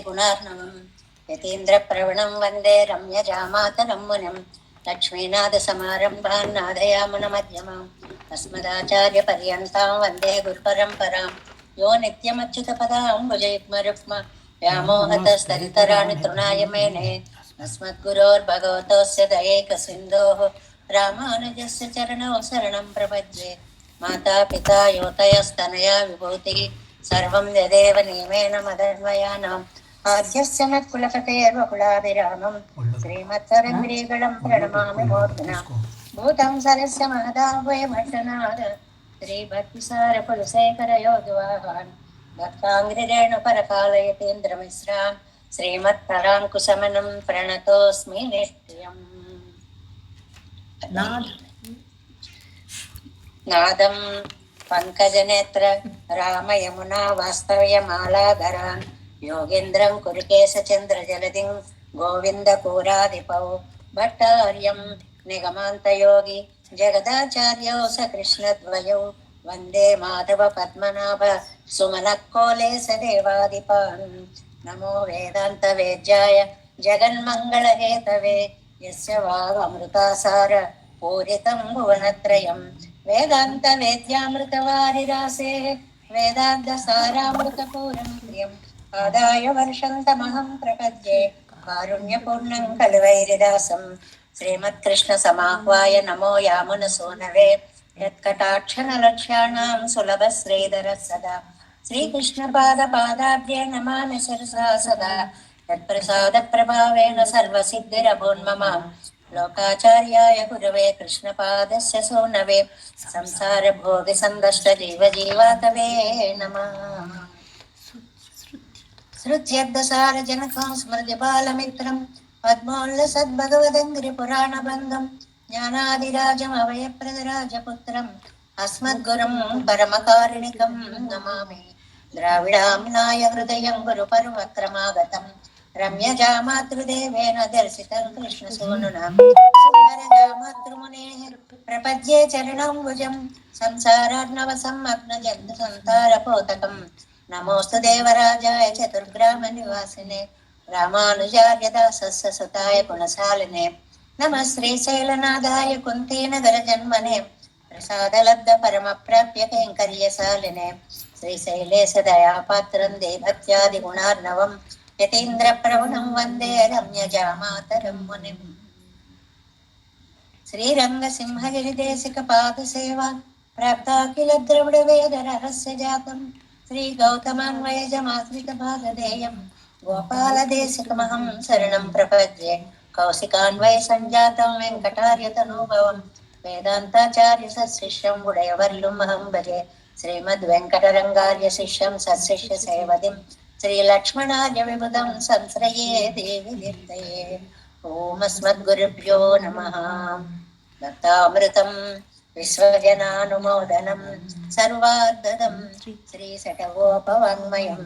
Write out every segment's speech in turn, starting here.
गुणार्णवं यतीन्द्रप्रवणं वन्दे रम्यजामातरं मुनिं लक्ष्मीनाथसमारम्भान् नादयामुनमध्यमाम् अस्मदाचार्यपर्यन्तां वन्दे गुरुपरम्परां यो नित्यमच्युतपदाम्बुजयुग्मरुक्म व्यामोहतस्तदितराणि तृणाय मेने अस्मद्गुरोर्भगवतोऽस्य दयैकसिन्धोः रामानुजस्य चरणौ शरणं प्रपद्ये। माता पिता योतयस्तनया विभूतिः सर्वं यदेव नियमेन मदन्वयानाम् आद्यस्य नत्कुलपतेर्वकुलाभिरामं श्रीमत्सरङ्ग्रीगणं प्रणमामि मूर्ध्ना भूतं सरस्य महदाह्वय भट्टनाद श्रीभक्तिसारकुलशेखरयोगिवाहान् भक्ताङ्ग्रिरेणुपरकालयतीन्द्रमिश्रान् श्रीमत्पराङ्कुशमनं प्रणतोऽस्मि नित्यम्। नादं पंकजनेत्र रामयमुना वास्तव्यमालाधरान् योगीन्द्रं कुरुकेशचन्द्रजलधिं गोविन्दपूराधिपौ भट्टार्यं निगमान्तयोगी जगदाचार्यौ स कृष्णद्वयौ वन्दे माधव पद्मनाभ सुमनक्कोले स देवाधिपान्। नमो वेदान्तवेद्याय जगन्मङ्गलहेतवे यस्य वागमृतासार पूरितं भुवनत्रयं वेदान्तवेद्यामृतवारिरासेः वेदान्तसारामृतपूरं प्रियम् आदाय वर्षन्तमहं प्रपद्ये कारुण्यपूर्णं कलवैरिदासं श्रीमत्कृष्णसमाह्वाय नमो यामुनसूनवे यत्कटाक्षणलक्ष्याणां सुलभश्रीधरः सदा श्रीकृष्णपादपादाब्जे नमामि शिरसा सदा यत्प्रसादप्रभावेन सर्वसिद्धिरभून्मम लोकाचार्याय गुरवे कृष्णपादस्य सूनवे संसारभोगिसन्दष्टजीवजीवातवे नमः। श्रुत्यब्दसारजनकं स्मृतिबालमित्रं पद्मोल्लसद्भगवदङ्घ्रिपुराणबन्धं ज्ञानादिराजमभयप्रदराजपुत्रम् अस्मद्गुरुं परमकारुणिकं नमामि। द्राविडाम्नाय हृदयं गुरुपर्वक्रमागतं रम्यजामातृदेवेन दर्शितं कृष्णसूनुना सुन्दरजामातृमुनेः प्रपद्ये चरणाम्बुजं संसारार्णवसम्मग्नजन्तुसन्तारपोतकम् नमोऽस्तु देवराजाय चतुर्ग्रामनिवासिने रामानुजार्य दासस्य सुताय गुणशालिने नमः श्रीशैलनाथाय कुन्तीनगरजन्मने प्रसादलब्ध परमप्राप्य कैङ्कर्यशालिने श्रीशैलेश दयापात्रं देभक्त्यादिगुणार्णवं यतीन्द्रप्रवणं वन्दे रम्यजामातरं मुनिम्। श्रीरङ्गसिंहगिरिदेशिकपादसेवा प्राप्ताखिल द्रविडवेदरहस्यजातं श्रीगौतमान्वयजमाश्रितभागधेयं गोपालदेशिकमहं शरणं प्रपद्ये कौशिकान्वयसञ्जातं वेङ्कटार्यतनूभवं वेदान्ताचार्य सशिष्यं गुडयवर्लुमहं भजे श्रीमद्वेङ्कटरङ्गार्य शिष्यं सशिष्यसेवदिं श्रीलक्ष्मणार्य विबुधं संश्रये देवि दीप्तये। ओम अस्मद्गुरुभ्यो नमः। दत्तामृतं विश्वजनानुमोदनं सर्वार्धदं श्रीशतकोपवाङ्मयं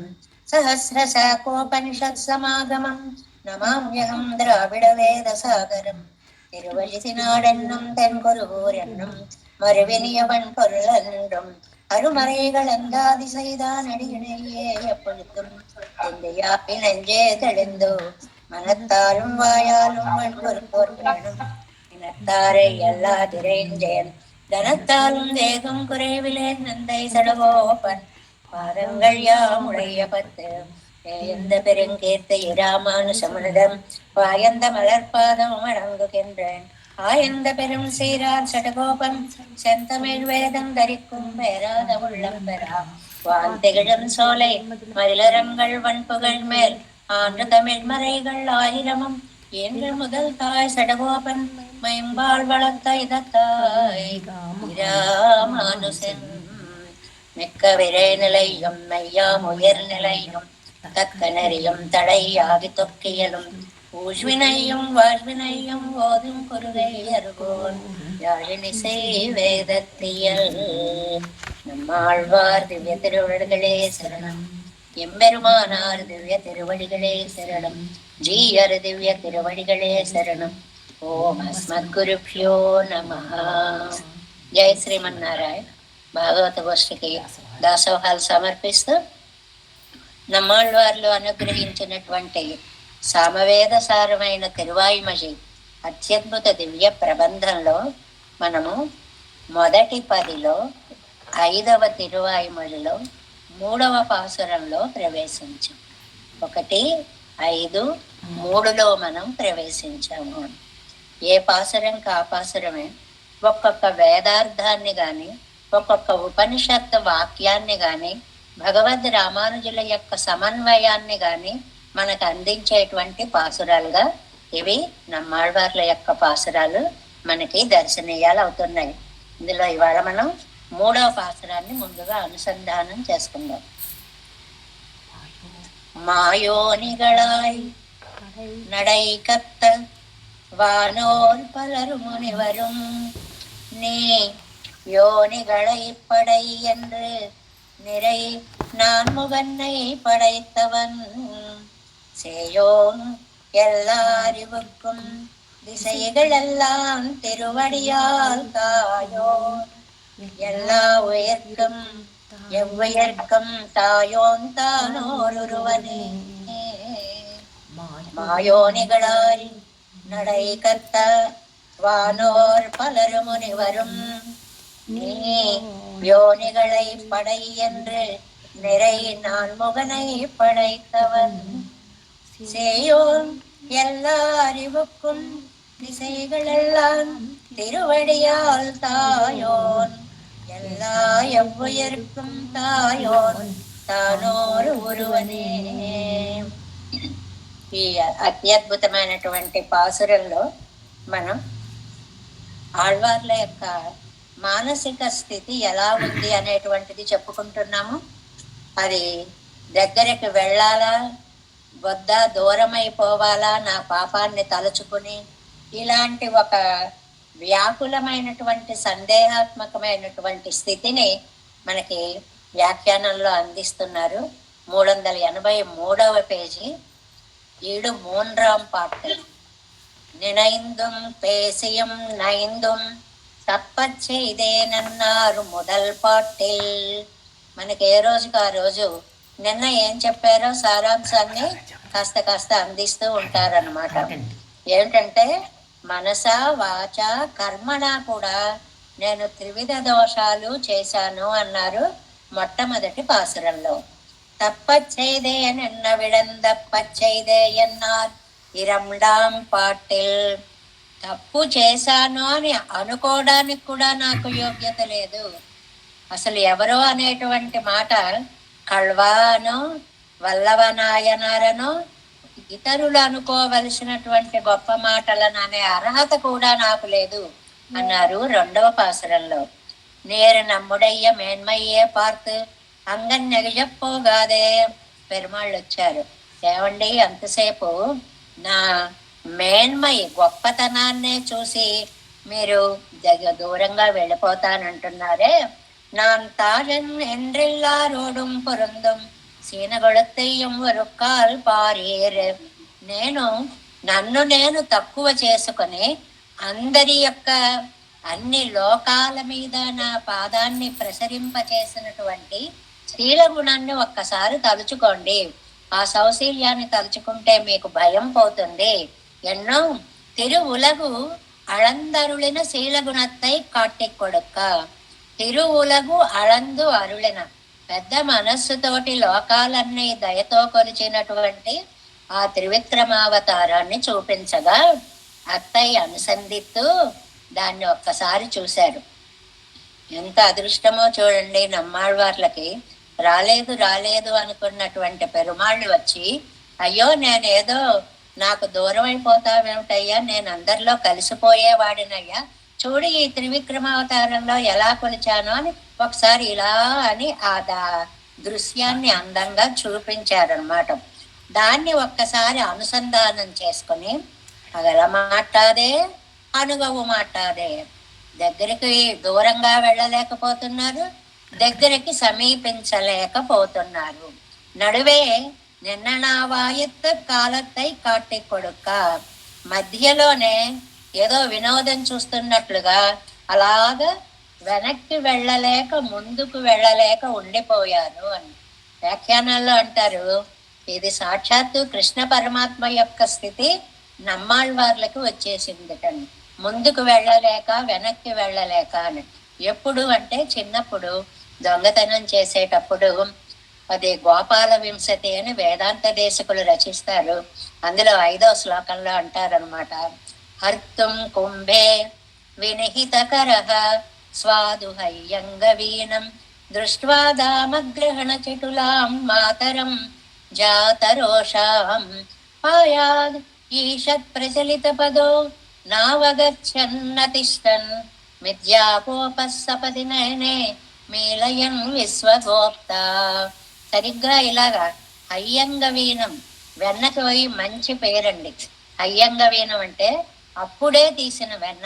सहस्रशाकोपनिषत्समागमं नमाम्यहं द्राविडवेदसागरम् திருவழிசினாடென்னும் தென்கொருகூரென்னும் மறுவினியவன் பொருளன்றும் அருமறைகளந்தாதி செய்தான் அடியினையே எப்பொழுதும் எந்தையாப்பி நெஞ்சே தெளிந்தோ மனத்தாலும் வாயாலும் வன்பொருப்போர்க்கணும் இனத்தாரை எல்லா திரைஞ்சேன் தனத்தாலும் தேகம் குறைவிலேன் நந்தை சடகோபன் பாதங்கள் யாமுடைய பத்து எந்த பெருங்கேத்த இராமானுசமனிடம் வாயந்த மலர்பாதம் வணங்குகின்றேன் ஆயந்த பெரும் சீரார் சடகோபன் செந்தமிழ் வேதம் தரிக்கும் பேராத உள்ளம் பெறா வாந்திகிழும் சோலை மயிலரங்கள் வன்புகள் மேல் ஆண்டு தமிழ் மறைகள் ஆயிரமும் என்று முதல் தாய் சடகோபன் மைம்பால் வளர்த்த இதத்தாய் இராமானுசன் மிக்க விரை நிலையும் மெய்யாம் உயர் நிலையும் தக்க நெறியும் தடையாகி தொக்கியலும் ஊழ்வினையும் வாழ்வினையும் ஓதும் குருகை அருகோன் யாழினிசை வேதத்தியல். நம்மாழ்வார் திவ்ய திருவடிகளே சரணம். எம்பெருமானார் திவ்ய திருவடிகளே சரணம். ஜீயர் திவ்ய திருவடிகளே சரணம். ஓம் அஸ்மத்குருभ्यो நமः. జై శ్రీమన్నారాయణ. భాగవత గోష్ఠికి దాసోహాలు సమర్పిస్తూ నమ్మాళ్వార్లు అనుగ్రహించినటువంటి సామవేద సారమైన తిరువాయిమజి అత్యద్భుత దివ్య ప్రబంధంలో మనము మొదటి 10లో 5వ తిరువాయిమొழிలో 3వ పాసురంలో ప్రవేశించాం. 1, 5, 3లో మనం ప్రవేశించాము. ఏ పాసురంకి ఆ పాసురమే ఒక్కొక్క వేదార్థాన్ని గాని, ఒక్కొక్క ఉపనిషత్తు వాక్యాన్ని గాని, భగవద్ రామానుజుల యొక్క సమన్వయాన్ని గాని మనకు అందించేటువంటి పాసురాలుగా ఇవి నమ్మాళ్వార్ల యొక్క పాసురాలు మనకి దర్శనీయాలు అవుతున్నాయి. ఇందులో ఇవాళ మనం 3వ పాసురాన్ని ముందుగా అనుసంధానం చేసుకుందాం. మాయోనిగళాయ్ நடை கத்த வானோர் பலரும் முனிவரும் நீ யோனிகளை படை என்று நிறை நான் முகன்னை படைத்தவன் சேயோன் எல்லா அறிவுக்கும் திசைகளெல்லாம் திருவடியால் தாயோ எல்லா உயர்க்கும் எவ்வுயர்க்கும் தாயோன் தானோருவனே மாயோனிகளாய் நடை கத்த வானோர் பலரும் முனிவரும் நீ யோனிகளை படை என்று நிறை நான் முகனை படைத்தவன் சேயோன் எல்லா அறிவுக்கும் திசைகளெல்லாம் திருவடியால் தாயோன் எல்லா எவ்வுயர்க்கும் தாயோன் తానోరు ఒరువనే. ఈ అత్యద్భుతమైనటువంటి పాసురంలో మనం ఆళ్వార్ల యొక్క మానసిక స్థితి ఎలా ఉంది అనేటువంటిది చెప్పుకుంటున్నాము. అది దగ్గరికి వెళ్ళాలా వద్దా, దూరమైపోవాలా, నా పాపాన్ని తలుచుకుని, ఇలాంటి ఒక వ్యాకులమైనటువంటి సందేహాత్మకమైనటువంటి స్థితిని మనకి వ్యాఖ్యానంలో అందిస్తున్నారు. 383వ పేజీ 3ஆம் பாட்டு. நினைந்தும் பேசியும் நைந்தும் தப்பச் செய்దేనన్నారు முதல் పాటిల్. మనకి ఏ రోజుకి ఆ రోజు నిన్న ఏం చెప్పారో సారాంశాన్ని కాస్త కాస్త అందిస్తూ ఉంటారన్నమాట. ఏమిటంటే మనస వాచ కర్మణ కూడా నేను త్రివిధ దోషాలు చేశాను అన్నారు మొట్టమొదటి పాసురంలో. தப்பச்செய்தே என்ன విడందప్పచ్చైదే ఎన్నార్ 2ஆம் పాటిల్. తప్పు చేశాను అని అనుకోవడానికి కూడా నాకు యోగ్యత లేదు. అసలు ఎవరో అనేటువంటి మాట కళ్వానో వల్లవనాయనారనో ఇతరులు అనుకోవలసినటువంటి గొప్ప మాటలను అనే అర్హత కూడా నాకు లేదు అన్నారు 2వ పాసురంలో. నేరు నమ్ముడయ్య మేన్మయ్యే పార్త్ అంగన్ నెగజపోగాదే. పెరుమాళ్ళు వచ్చారు, ఏమండి అంతసేపు నా మేన్మయి గొప్పతనాన్నే చూసి మీరు దూరంగా వెళ్ళిపోతానంటున్నారే. நான் தாழன் என்றெல்லாரோடும் பொருந்தும் సీనగొడతెయ్యం వరుకాల్ పారేర్. నేను నన్ను నేను తక్కువ చేసుకుని అందరి యొక్క అన్ని లోకాల మీద నా పాదాన్ని ప్రసరింపచేసినటువంటి శీల గుణాన్ని ఒక్కసారి తలుచుకోండి. ఆ సౌశీల్యాన్ని తలుచుకుంటే మీకు భయం పోతుంది. ఎన్నో తిరువులగు అళందరుళిన శీలగుణత్తై కాట్టి కొడుక్క. తిరువులగు అళందు అరుళిన, పెద్ద మనస్సుతోటి లోకాలన్నీ దయతో కొలిచినటువంటి ఆ త్రివిక్రమావతారాన్ని చూపించగా అత్తయ్య అనుసంధిత్తూ దాన్ని ఒక్కసారి చూశారు. ఎంత అదృష్టమో చూడండి. నమ్మాళ్వార్లకి రాలేదు రాలేదు అనుకున్నటువంటి పెరుమాళ్ళు వచ్చి, అయ్యో నేనేదో నాకు దూరం అయిపోతావేమిటయ్యా, నేను అందరిలో కలిసిపోయేవాడినయ్యా, చూడు ఈ త్రివిక్రమావతారంలో ఎలా కొలిచానో అని ఒకసారి ఇలా అని ఆ దృశ్యాన్ని అందంగా చూపించారనమాట. దాన్ని ఒక్కసారి అనుసంధానం చేసుకుని అగల మాట్లాడే అనుభవం మాట్లాడే, దగ్గరికి దూరంగా వెళ్ళలేకపోతున్నారు, దగ్గరికి సమీపించలేకపోతున్నారు. నడువే నిన్న నా వాయత్తు కాలత్తై కాటి కొడుక్క. మధ్యలోనే ఏదో వినోదం చూస్తున్నట్లుగా అలాగా వెనక్కి వెళ్ళలేక ముందుకు వెళ్ళలేక ఉండిపోయాను అని. వ్యాఖ్యానాల్లో అంటారు, ఇది సాక్షాత్తు కృష్ణ పరమాత్మ యొక్క స్థితి నమ్మాళ్ళవార్లకు వచ్చేసిందిటండి. ముందుకు వెళ్ళలేక వెనక్కి వెళ్ళలేక అని. ఎప్పుడు అంటే చిన్నప్పుడు దొంగతనం చేసేటప్పుడు అది గోపాల వింశతి అని వేదాంత దేశకులు రచిస్తారు. అందులో 5వ శ్లోకంలో అంటారనమాట, హర్తుం కుంభే వినిహితకరః స్వాదుహయ్యంగవీనం దృష్ట్వా దామగ్రహణ చటులాం మాతరం జాతరోషాం పాయాద్ ఈషత్ ప్రచలిత పదో నావగచ్చన్నతిష్టన్ మిథ్యాపోపస్సపది నయనే మీలయన్ విశ్వగోప్త. సరిగ్గా ఇలాగా హయ్యంగవీనం, వెన్నకి పోయి మంచి పేరండి. హయ్యంగవీనం అంటే అప్పుడే తీసిన వెన్న.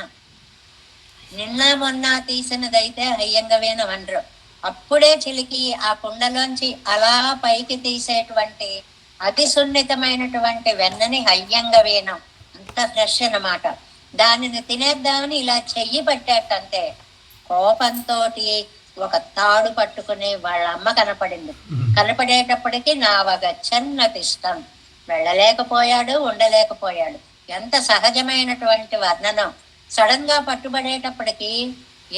నిన్న మొన్న తీసినదైతే హయ్యంగవీనం అనరు. అప్పుడే చిలికి ఆ కుండలోంచి అలా పైకి తీసేటువంటి అతి సున్నితమైనటువంటి వెన్నని హయ్యంగవీనం, అంత ఫ్రెష్ అన్నమాట. దానిని తినేద్దామని ఇలా చెయ్యి పట్టాటంతే కోపంతో ఒక తాడు పట్టుకుని వాళ్ళ అమ్మ కనపడింది. కనపడేటప్పటికి నావగచ్చన్నతిష్టం, వెళ్ళలేకపోయాడు, ఉండలేకపోయాడు. ఎంత సహజమైనటువంటి వర్ణనం. సడన్ గా పట్టుబడేటప్పటికి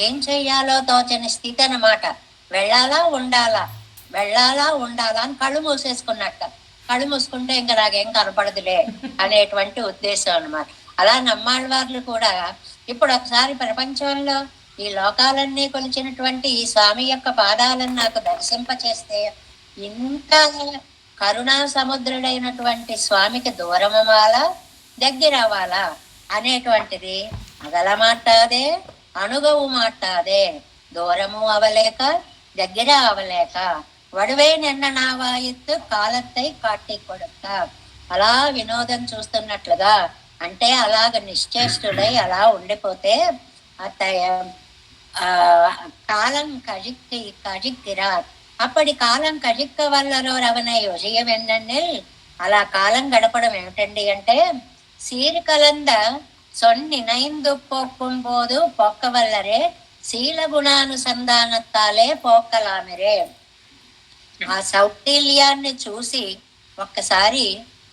ఏం చెయ్యాలో తోచని స్థితి అన్నమాట. వెళ్ళాలా ఉండాలా, వెళ్ళాలా ఉండాలా అని కళ్ళు మూసేసుకున్నట్ట. కళ్ళు మూసుకుంటే ఇంకా నాకేం కనపడదులే అనేటువంటి ఉద్దేశం అన్నమాట. అలా నమ్మాళ్ళవార్లు కూడా ఇప్పుడు ఒకసారి ప్రపంచంలో ఈ లోకాలన్నీ కొలిచినటువంటి ఈ స్వామి యొక్క పాదాలను నాకు దర్శింపచేస్తే ఇంకా కరుణా సముద్రుడైనటువంటి స్వామికి దూరం అవ్వాలా దగ్గర అవ్వాలా అనేటువంటిది అగల మాట్లాదే అణుగవు మాట్లాదే, దూరము అవలేక దగ్గర అవలేక వడువే నిన్న నావాయిత్తు కాలత్తై కాటి కొడుక. అలా వినోదం చూస్తున్నట్లుగా అంటే అలాగ నిశ్చేష్టుడై అలా ఉండిపోతే காலம் கழிக்கிறார். அப்படி காலம் கழிக்க வல்லரோர் அவனை ஒழிய వెన్నెల్. అలా కాలం గడపడం ఏమిటండి అంటే, సీరు కలంద సొన్నినైందు పోక్కుం పోదు పోక్కవల్లరే శీల గుణానుసంధానత్తాలే పోక్కలామిరే. ఆ సౌటిల్యాన్ని చూసి ఒక్కసారి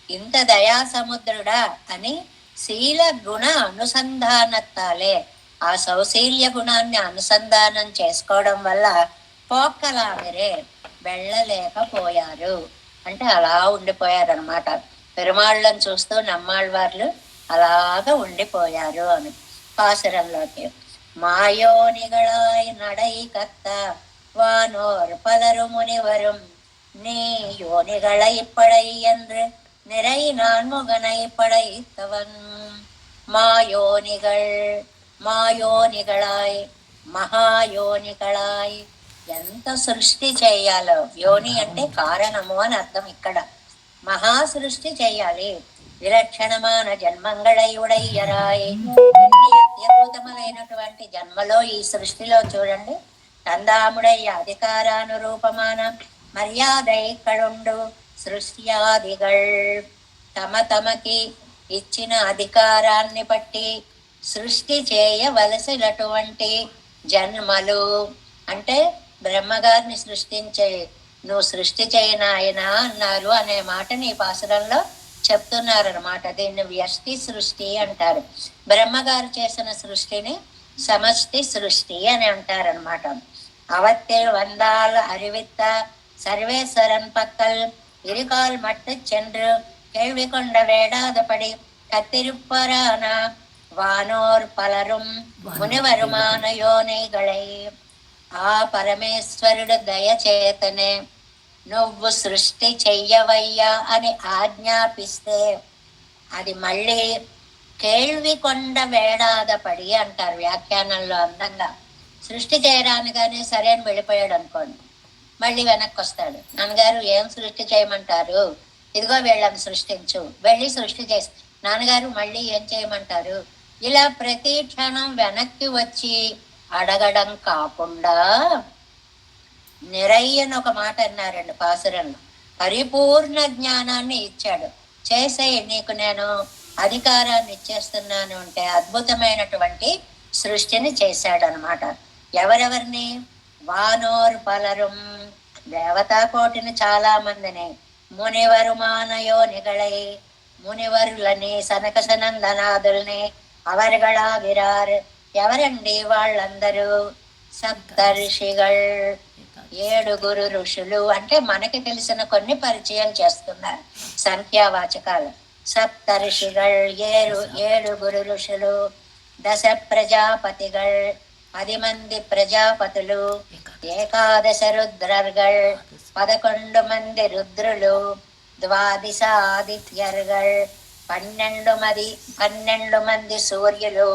ఇంత దయా సముద్రుడా అని శీల గుణ అనుసంధానత్తాలే, ఆ సౌశీల్య గుణాన్ని అనుసంధానం చేసుకోవడం వల్ల పోక్కలామిరే, వెళ్ళలేకపోయారు అంటే అలా ఉండిపోయారనమాట. పెరుమాళ్ళని చూస్తూ నమ్మాళ్ళవార్లు అలాగా ఉండిపోయారు అని. పాసురంలోకి మాయోనిగళాయ్ நடை கத்த வானோர் பலரும் முனிவரும் நீ யோனிகளை படை என்று நிறை நான்முகனை படைத்தவன். మాయోనిగళ్, మాయోనిగళాయ్, మహాయోనిగళాయ్, ఎంత సృష్టి చేయాలో. యోని అంటే కారణము అని అర్థం. ఇక్కడ మహా సృష్టి చేయాలి. విలక్షణమైన జన్మంగళయుడయ్యరాయ్, ఎన్ని అత్యద్భుతములైనటువంటి జన్మలో ఈ సృష్టిలో చూడండి. తందాముడయ్య అధికారానురూపమాన మర్యాద ఇక్కడుండు సృష్ట్యాదిగళ్. తమకి ఇచ్చిన అధికారాన్ని బట్టి సృష్టి చేయవలసినటువంటి జన్మలు అంటే బ్రహ్మగారిని సృష్టించే, నువ్వు సృష్టి చేయన ఆయన అన్నారు అనే మాటని ఈ పాసురంలో చెప్తున్నారనమాట. దీన్ని వ్యష్టి సృష్టి అంటారు. బ్రహ్మగారు చేసిన సృష్టిని సమష్టి సృష్టి అని అంటారనమాట. அவத்தில் வந்தால் அறிவித்த சர்வேஸ்வரன் பக்கல் இருகால் மட்டு சென்று கேள்வி கொண்ட வேடாதபடி கத்திருப்பரான వానోర్ పలరుం మునివరుమాన యోనిగళై. ఆ పరమేశ్వరుడు దయచేతనే నువ్వు సృష్టి చెయ్యవయ్యా అని ఆజ్ఞాపిస్తే అది మళ్ళీ కేள்వి కొండ వేడాదపడి అంటారు వ్యాఖ్యానంలో అందంగా. సృష్టి చేయరానిగానే సరే అని వెళ్ళిపోయాడు అనుకోండి, మళ్ళీ వెనక్కి వస్తాడు. నాన్నగారు ఏం సృష్టి చేయమంటారు, ఇదిగో వీళ్ళని సృష్టించు, వెళ్ళి సృష్టి చేసి నాన్నగారు మళ్ళీ ఏం చేయమంటారు, ఇలా ప్రతి క్షణం వెనక్కి వచ్చి అడగడం కాకుండా నిరయ్యని ఒక మాట అన్నారండి పాసురంలో. పరిపూర్ణ జ్ఞానాన్ని ఇచ్చాడు. చేసే నీకు నేను అధికారాన్ని ఇచ్చేస్తున్నాను అంటే అద్భుతమైనటువంటి సృష్టిని చేశాడు అనమాట. ఎవరెవరిని? వానోర్ పలరుం, దేవతా కోటిని చాలా మందిని మునివరుమానయోనిగళై మునివరులని సనక సనందనాథుల్ని అవర్గళాగిరారు. ఎవరండి వాళ్ళందరూ? సప్తర్షిగల్, 7 ఋషులు. అంటే మనకి తెలిసిన కొన్ని పరిచయం చేస్తున్నారు సంఖ్యావాచకాలు. సప్తర్షిగల్ 7 ఋషులు, 10 ప్రజాపతిగల్ 10 మంది ప్రజాపతులు, 11 రుద్రర్గల్ 11 మంది రుద్రులు, 12 ఆదిత్యర్గల్ 12 మంది సూర్యులు,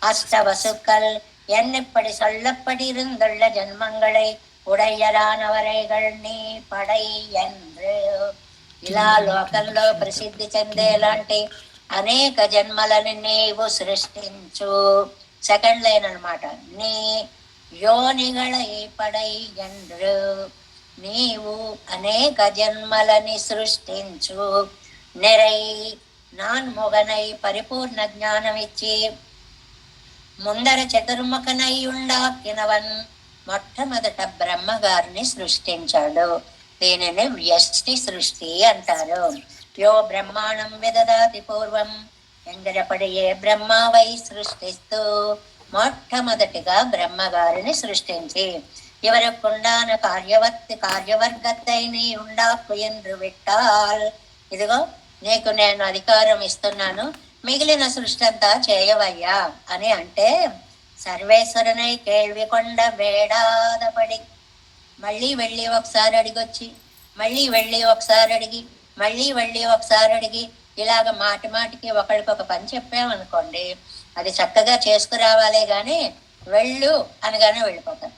8 వసుக்கள் என்னப்படி சொல்லப்படி இருந்துள்ள ஜன்மங்களை ఉడయ్యరానవరైగల్ నీ పడై என்று. ఇలా లోకంలో ప్రసిద్ధి చెందేలాంటి అనేక జన్మలని నీవు సృష్టించు. సెకండ్ లైన్ అనమాట. నీ యోనిగళై పడై என்று, నీవు అనేక జన్మలని సృష్టించు. నిరై నాన్ముగనై పరిపూర్ణ జ్ఞానం ఇచ్చి ముందర చతుర్ముఖనై ఉండాకినవన్ మొట్టమొదట బ్రహ్మగారిని సృష్టించాడు. దీనిని వ్యష్టి సృష్టి అంటారు. యో బ్రహ్మాణం విదదాతి పూర్వం, ఎందరపడియే బ్రహ్మావై సృష్టిస్తూ మొట్టమొదటిగా బ్రహ్మగారిని సృష్టించి ఇవరకుండాన కార్యవర్గத்தை நீ ఉండాకు என்று విట్టాల్. ఇదిగో నీకు నేను అధికారం ఇస్తున్నాను, మిగిలిన సృష్టి అంతా చేయవయ్యా అని అంటే, సర్వేశ్వరునై కేள்వి కొండ వేడాదపడి మళ్ళీ వెళ్ళి ఒకసారి అడిగొచ్చి మళ్ళీ వెళ్ళి ఒకసారి అడిగి మళ్ళీ వెళ్ళి ఒకసారి అడిగి ఇలాగ మాటి మాటికి ఒకరికొక పని చెప్పామనుకోండి, అది చక్కగా చేసుకురావాలే గాని వెళ్ళు అనగానే వెళ్ళిపోతాడు.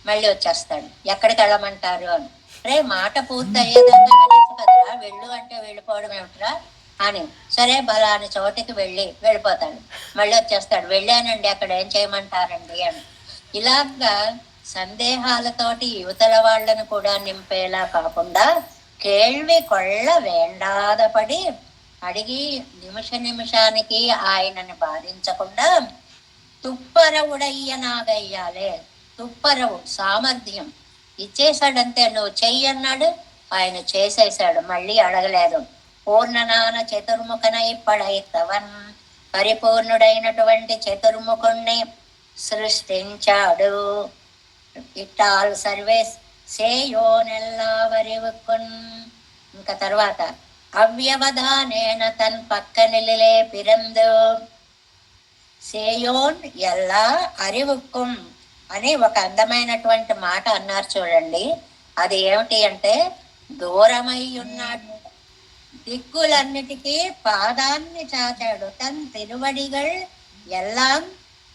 మళ్ళీ వచ్చేస్తాడు. ఎక్కడికి వెళ్ళమంటారు అని. రే మాట పూర్తి అయ్యేదాకా కదరా, వెళ్ళు అంటే వెళ్ళిపోవడం ఏమిట్రా అని. సరే బలాని చోటికి వెళ్ళిపోతాడు. మళ్ళీ వచ్చేస్తాడు. వెళ్ళానండి, అక్కడ ఏం చేయమంటారండి అని. ఇలాగా సందేహాలతోటి యువతల వాళ్ళను కూడా నింపేలా కాకుండా కేள்వి కొళ్ళ వేండాదపడి అడిగి నిమిషానికి ఆయనని బాధించకుండా తుప్పరవుడయ్య నాగయ్యాలే. తుప్పరవు సామర్థ్యం ఇచ్చేశాడంతే. నువ్వు చెయ్యన్నాడు, ఆయన చేసేశాడు. మళ్ళీ అడగలేదు. పూర్ణనాన చతుర్ముఖనై పడైతవన్, పరిపూర్ణుడైనటువంటి చతుర్ముఖుణ్ణి సృష్టించాడు. ఇట్టాల్ సర్వేస్ సేయోనెల్లా వరివుకున్. ఇంకా తర్వాత అవ్యవధానేన తన్ పక్కనిలే పిరందు సేయోన్ ఎల్లా అరివుక్కుం అని ఒక అందమైనటువంటి మాట అన్నారు చూడండి. అది ఏమిటి అంటే, దూరమై ఉన్నాడు, దిక్కులన్నిటికీ పాదాన్ని చాచాడు. తన్ తిరువడిగల్ ఎల్లాం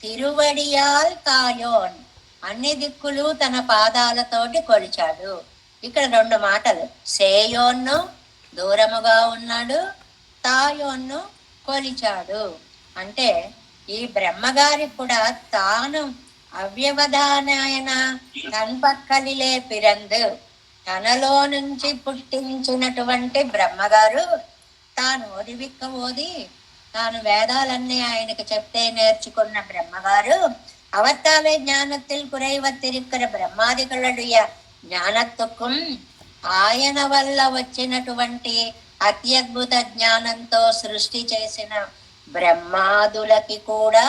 తిరువడియాల్ కాయోన్, అన్ని దిక్కులు తన పాదాలతోటి కొలిచాడు. ఇక్కడ 2 మాటలు. సేయోన్ను దూరముగా ఉన్నాడు, తాయోన్ను కొలిచాడు. అంటే ఈ బ్రహ్మగారికి కూడా తాను అవ్యవధానాయన తన్పక్కలిలే పిరందు, తనలో నుంచి పుట్టించినటువంటి బ్రహ్మగారు తాను ఓది తాను వేదాలన్నీ ఆయనకి చెప్తే నేర్చుకున్న బ్రహ్మగారు அவத்தாலே ஞானத்தில் குறைவத்திருக்கிற బ్రహ్మాదిகளுடைய జ్ఞానత్తుకం ఆయన వల్ల వచ్చినటువంటి అత్యద్భుత జ్ఞానంతో సృష్టి చేసిన బ్రహ్మాదులకి కూడా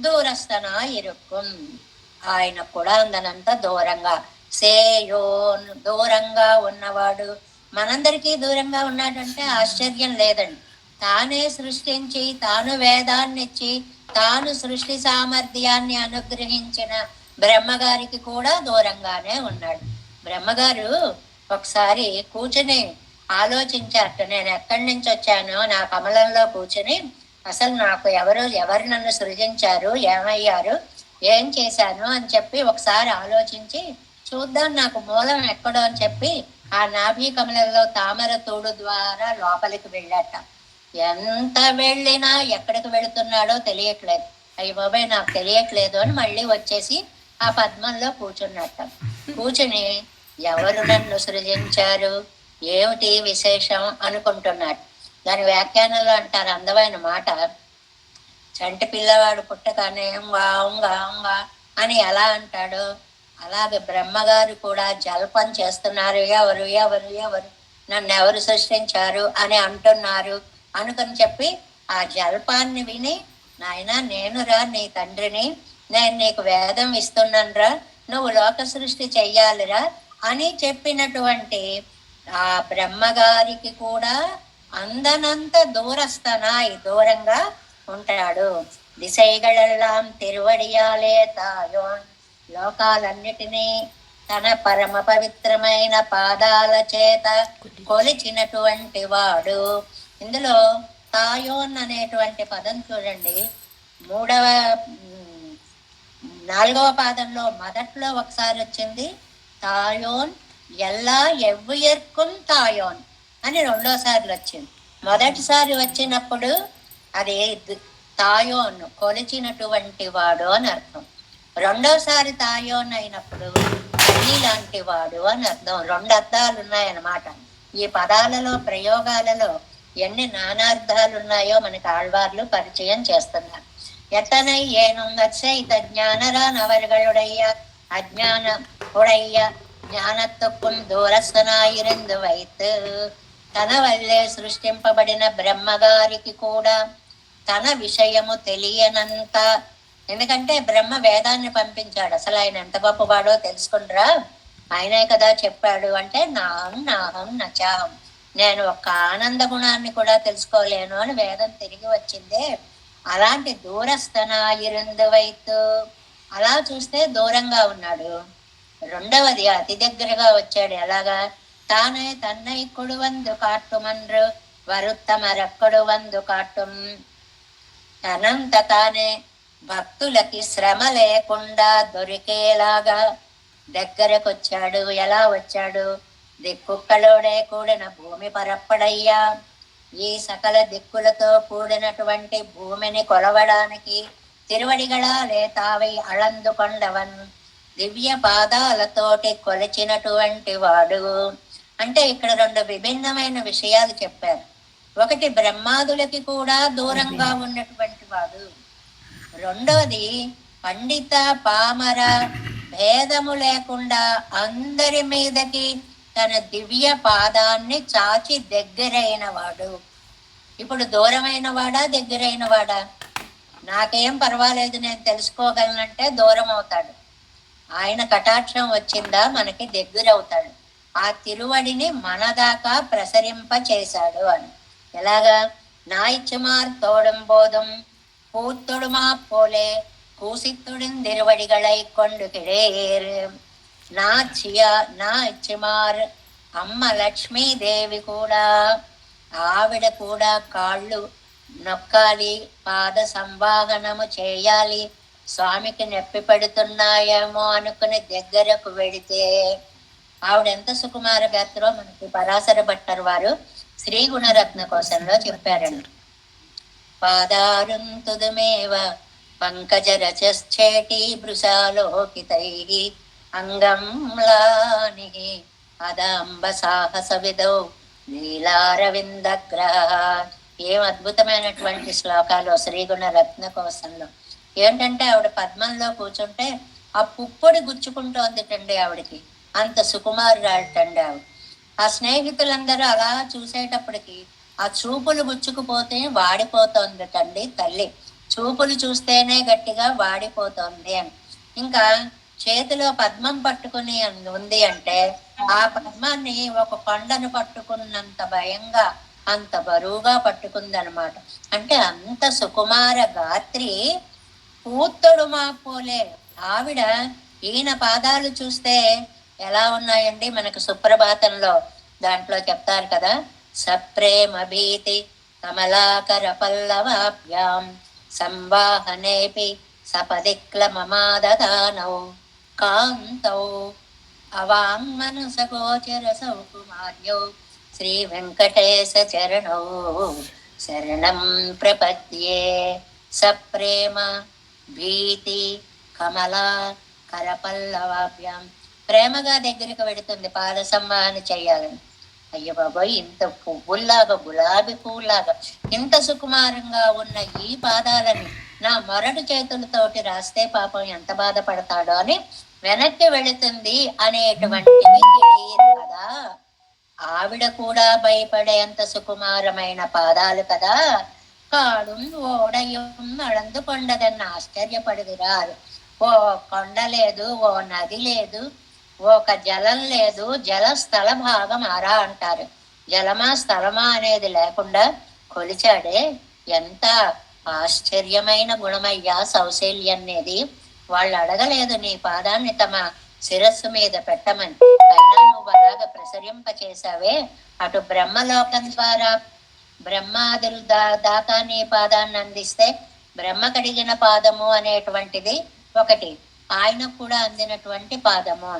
దూరస్థన ఇరుక్కుం. ఆయన కూడా అందనంత దూరంగా, సేయోన్ దూరంగా ఉన్నవాడు. మనందరికీ దూరంగా ఉన్నాడంటే ఆశ్చర్యం లేదండి. తానే సృష్టించి తాను వేదాన్నిచ్చి తాను సృష్టి సామర్థ్యాన్ని అనుగ్రహించిన బ్రహ్మగారికి కూడా దూరంగానే ఉన్నాడు. బ్రహ్మగారు ఒకసారి కూర్చుని ఆలోచించారట. నేను ఎక్కడి నుంచి వచ్చానో, నా కమలంలో కూర్చుని అసలు నాకు ఎవరు నన్ను సృజించారు, ఏమయ్యారు, ఏం చేశాను అని చెప్పి ఒకసారి ఆలోచించి చూద్దాం నాకు మూలం ఎక్కడో అని చెప్పి ఆ నాభి కమలంలో తామర తోడు ద్వారా లోపలికి వెళ్ళాట. ఎంత వెళ్ళినా ఎక్కడికి వెళుతున్నాడో తెలియట్లేదు. అయ్యి బాబాయ్ నాకు తెలియట్లేదు అని మళ్ళీ వచ్చేసి ఆ పద్మంలో కూర్చున్నట్ట. కూర్చుని ఎవరు నన్ను సృజించారు, ఏమిటి విశేషం అనుకుంటున్నాడు. దాని వ్యాఖ్యానంలో అంటారు అందమైన మాట. చంటి పిల్లవాడు పుట్టగానే గాంగా అని ఎలా అంటాడు, అలాగే బ్రహ్మగారు కూడా జల్పం చేస్తున్నారు. ఎవరు ఎవరు ఎవరు నన్ను ఎవరు సృష్టించారు అని అంటున్నారు అనుకుని చెప్పి ఆ జల్పాన్ని విని, నాయన నేనురా నీ తండ్రిని, నేను నీకు వేదం ఇస్తున్నానురా, నువ్వు లోక సృష్టి చెయ్యాలిరా అని చెప్పినటువంటి ఆ బ్రహ్మగారికి కూడా అందనంత దూరస్థనాయి దూరంగా ఉంటాడు. దిశైగళెల్లాం తిరువడియాలే తాయోన్, లోకాలన్నిటినీ తన పరమ పవిత్రమైన పాదాల చేత కొలిచినటువంటి వాడు. ఇందులో తాయోన్ అనేటువంటి పదం చూడండి, మూడవ 4వ పాదంలో మొదట్లో ఒకసారి వచ్చింది తాయోన్ ఎల్లా ఎవ్వుయర్కుం తాయోన్ అని 2సార్లు వచ్చింది. మొదటిసారి వచ్చినప్పుడు అది తాయోన్ కొలిచినటువంటి వాడు అని అర్థం. 2వసారి తాయోన్ అయినప్పుడు తల్లి లాంటి వాడు అని అర్థం. 2 అర్థాలు ఉన్నాయన్నమాట. ఈ పదాలలో ప్రయోగాలలో ఎన్ని నానార్థాలు ఉన్నాయో మనకి ఆళ్వార్లు పరిచయం చేస్తున్నారు. எத்தனை ஏனும் அச்சைத்த ஞானரான் அவர்களுடைய அஜான உடைய జ్ఞానత్వకుం దూరస్థనాయిరందు వైత్, తన వల్లే సృష్టింపబడిన బ్రహ్మగారికి కూడా తన విషయము తెలియనంత. ఎందుకంటే బ్రహ్మ వేదాన్ని పంపించాడు, అసలు ఆయన ఎంత గొప్పవాడో తెలుసుకుండ్రా, ఆయనే కదా చెప్పాడు అంటే నాహం నాహం నచాహం, నేను ఒక్క ఆనంద గుణాన్ని కూడా తెలుసుకోలేను అని వేదం తిరిగి వచ్చిందే. అలాంటి దూరస్థనాయిరందు వైత్, అలా చూస్తే దూరంగా ఉన్నాడు. 2వది అతి దగ్గరగా వచ్చాడు. ఎలాగా? తానే తన్నై కొడువందు కాట్టుమన్రు వరుత్తమరక్కడు వందు కాట్టుం, తనంత తానే భక్తులకి శ్రమ లేకుండా దొరికేలాగా దగ్గరకు వచ్చాడు. ఎలా వచ్చాడు? దిక్కుక్కలోడే కూడిన భూమి పరప్పడయ్యా, ఈ సకల దిక్కులతో కూడినటువంటి భూమిని కొలవడానికి తిరువడిగళాలే తావై అళందుకొండవన్, దివ్య పాదాలతోటి కొలిచినటువంటి వాడు. అంటే ఇక్కడ 2 విభిన్నమైన విషయాలు చెప్పారు. ఒకటి బ్రహ్మాదులకి కూడా దూరంగా ఉన్నటువంటి వాడు. 2వది పండిత పామర భేదము లేకుండా అందరి మీదకి తన దివ్య పాదాన్ని చాచి దగ్గరైన వాడు. ఇప్పుడు దూరమైన వాడా దగ్గరైన వాడా? నాకేం పర్వాలేదు నేను తెలుసుకోగలనంటే దూరం అవుతాడు. ఆయన కటాక్షం వచ్చిందా మనకి దగ్గరవుతాడు. ఆ తిరువడిని మన దాకా ప్రసరింప చేశాడు అని. ఎలాగా? నాయిచ్చుమార్ తోడం బోధం పూత్తొడుమా పోలే కూసిత్తుడిన్ తిరువడిగళై కొండు కిడేర్. నా ఇచ్చిమార్ అమ్మ లక్ష్మీదేవి కూడా, ఆవిడ కూడా కాళ్ళు నొక్కాలి, పాద సంవాహనము చేయాలి, స్వామికి నొప్పి పెడుతున్నాయేమో అనుకుని దగ్గరకు వెడితే ఆవిడ ఎంత సుకుమార గాత్రో మనకి పరాశర భట్టర్ వారు శ్రీ గుణరత్న కోశంలో చెప్పారండి. పాదారుంతుదుమేవ పంకజ రచేటి భృశాలోకితై అంగంలాని అదంబ సాహస విదౌ లీలారవిందగ్రహ. ఏం అద్భుతమైనటువంటి శ్లోకాలు శ్రీగుణ రత్న కోశంలో. ఏంటంటే ఆవిడ పద్మంలో కూర్చుంటే ఆ పుప్పొడి గుచ్చుకుంటోందిటండి ఆవిడకి, అంత సుకుమారురాటండి ఆవిడ. ఆ స్నేహితులందరూ అలా చూసేటప్పటికి ఆ చూపులు గుచ్చుకుపోతే వాడిపోతోందిటండి తల్లి. చూపులు చూస్తేనే గట్టిగా వాడిపోతోంది అని. ఇంకా చేతిలో పద్మం పట్టుకుని ఉంది అంటే ఆ పద్మాన్ని ఒక కొండను పట్టుకున్నంత భయంగా అంత బరువుగా పట్టుకుందనమాట. అంటే అంత సుకుమార గాత్రి పూత్తొడు మా పోలే. ఆవిడ ఈయన పాదాలు చూస్తే ఎలా ఉన్నాయండి? మనకు సుప్రభాతంలో దాంట్లో చెప్తారు కదా, సప్రేమ భీతి కమలాకర పల్లవాభ్యాం సంవాహనేపి సపదిక్లమమాదదానౌ కాంతౌ అవాంగ్మనసగోచర సౌకుమార్యౌ శ్రీ వెంకటేశ చరణౌ శరణం ప్రపద్యే. సప్రేమ భీతి కమలా కరపల్లవాభ్యాం, ప్రేమగా దగ్గరికి వెడుతుంది పాద సంవాహన చెయ్యాలని. అయ్య బాబోయ్, ఇంత పువ్వుల్లాగా గులాబీ పువ్వులాగా ఇంత సుకుమారంగా ఉన్న ఈ పాదాలని నా మొరటు చేతులతోటి రాస్తే పాపం ఎంత బాధపడతాడో అని వెనక్కి వెళుతుంది అనేటువంటివి తెలియదు కదా. ఆవిడ కూడా భయపడేంత సుకుమారమైన పాదాలు కదా. కాడుం ఓడయం అళందు కొండదన్న ఆశ్చర్యపడుగురారు. ఓ కొండ లేదు, ఓ నది లేదు, ఒక జలం లేదు, జల స్థల భాగం ఆరా అంటారు. జలమా స్థలమా అనేది లేకుండా కొలిచాడే. ఎంత ఆశ్చర్యమైన గుణమయ్యా సౌశల్యం అనేది. వాళ్ళు అడగలేదు నీ పాదాన్ని తమ శిరస్సు మీద పెట్టమని, అయినా నువ్వు అలాగా ప్రసరింప చేసావే. అటు బ్రహ్మలోకం ద్వారా బ్రహ్మాదులు దాత నీ పాదాన్ని అందిస్తే బ్రహ్మ కడిగిన పాదము అనేటువంటిది ఒకటి, ఆయన కూడా అందినటువంటి పాదము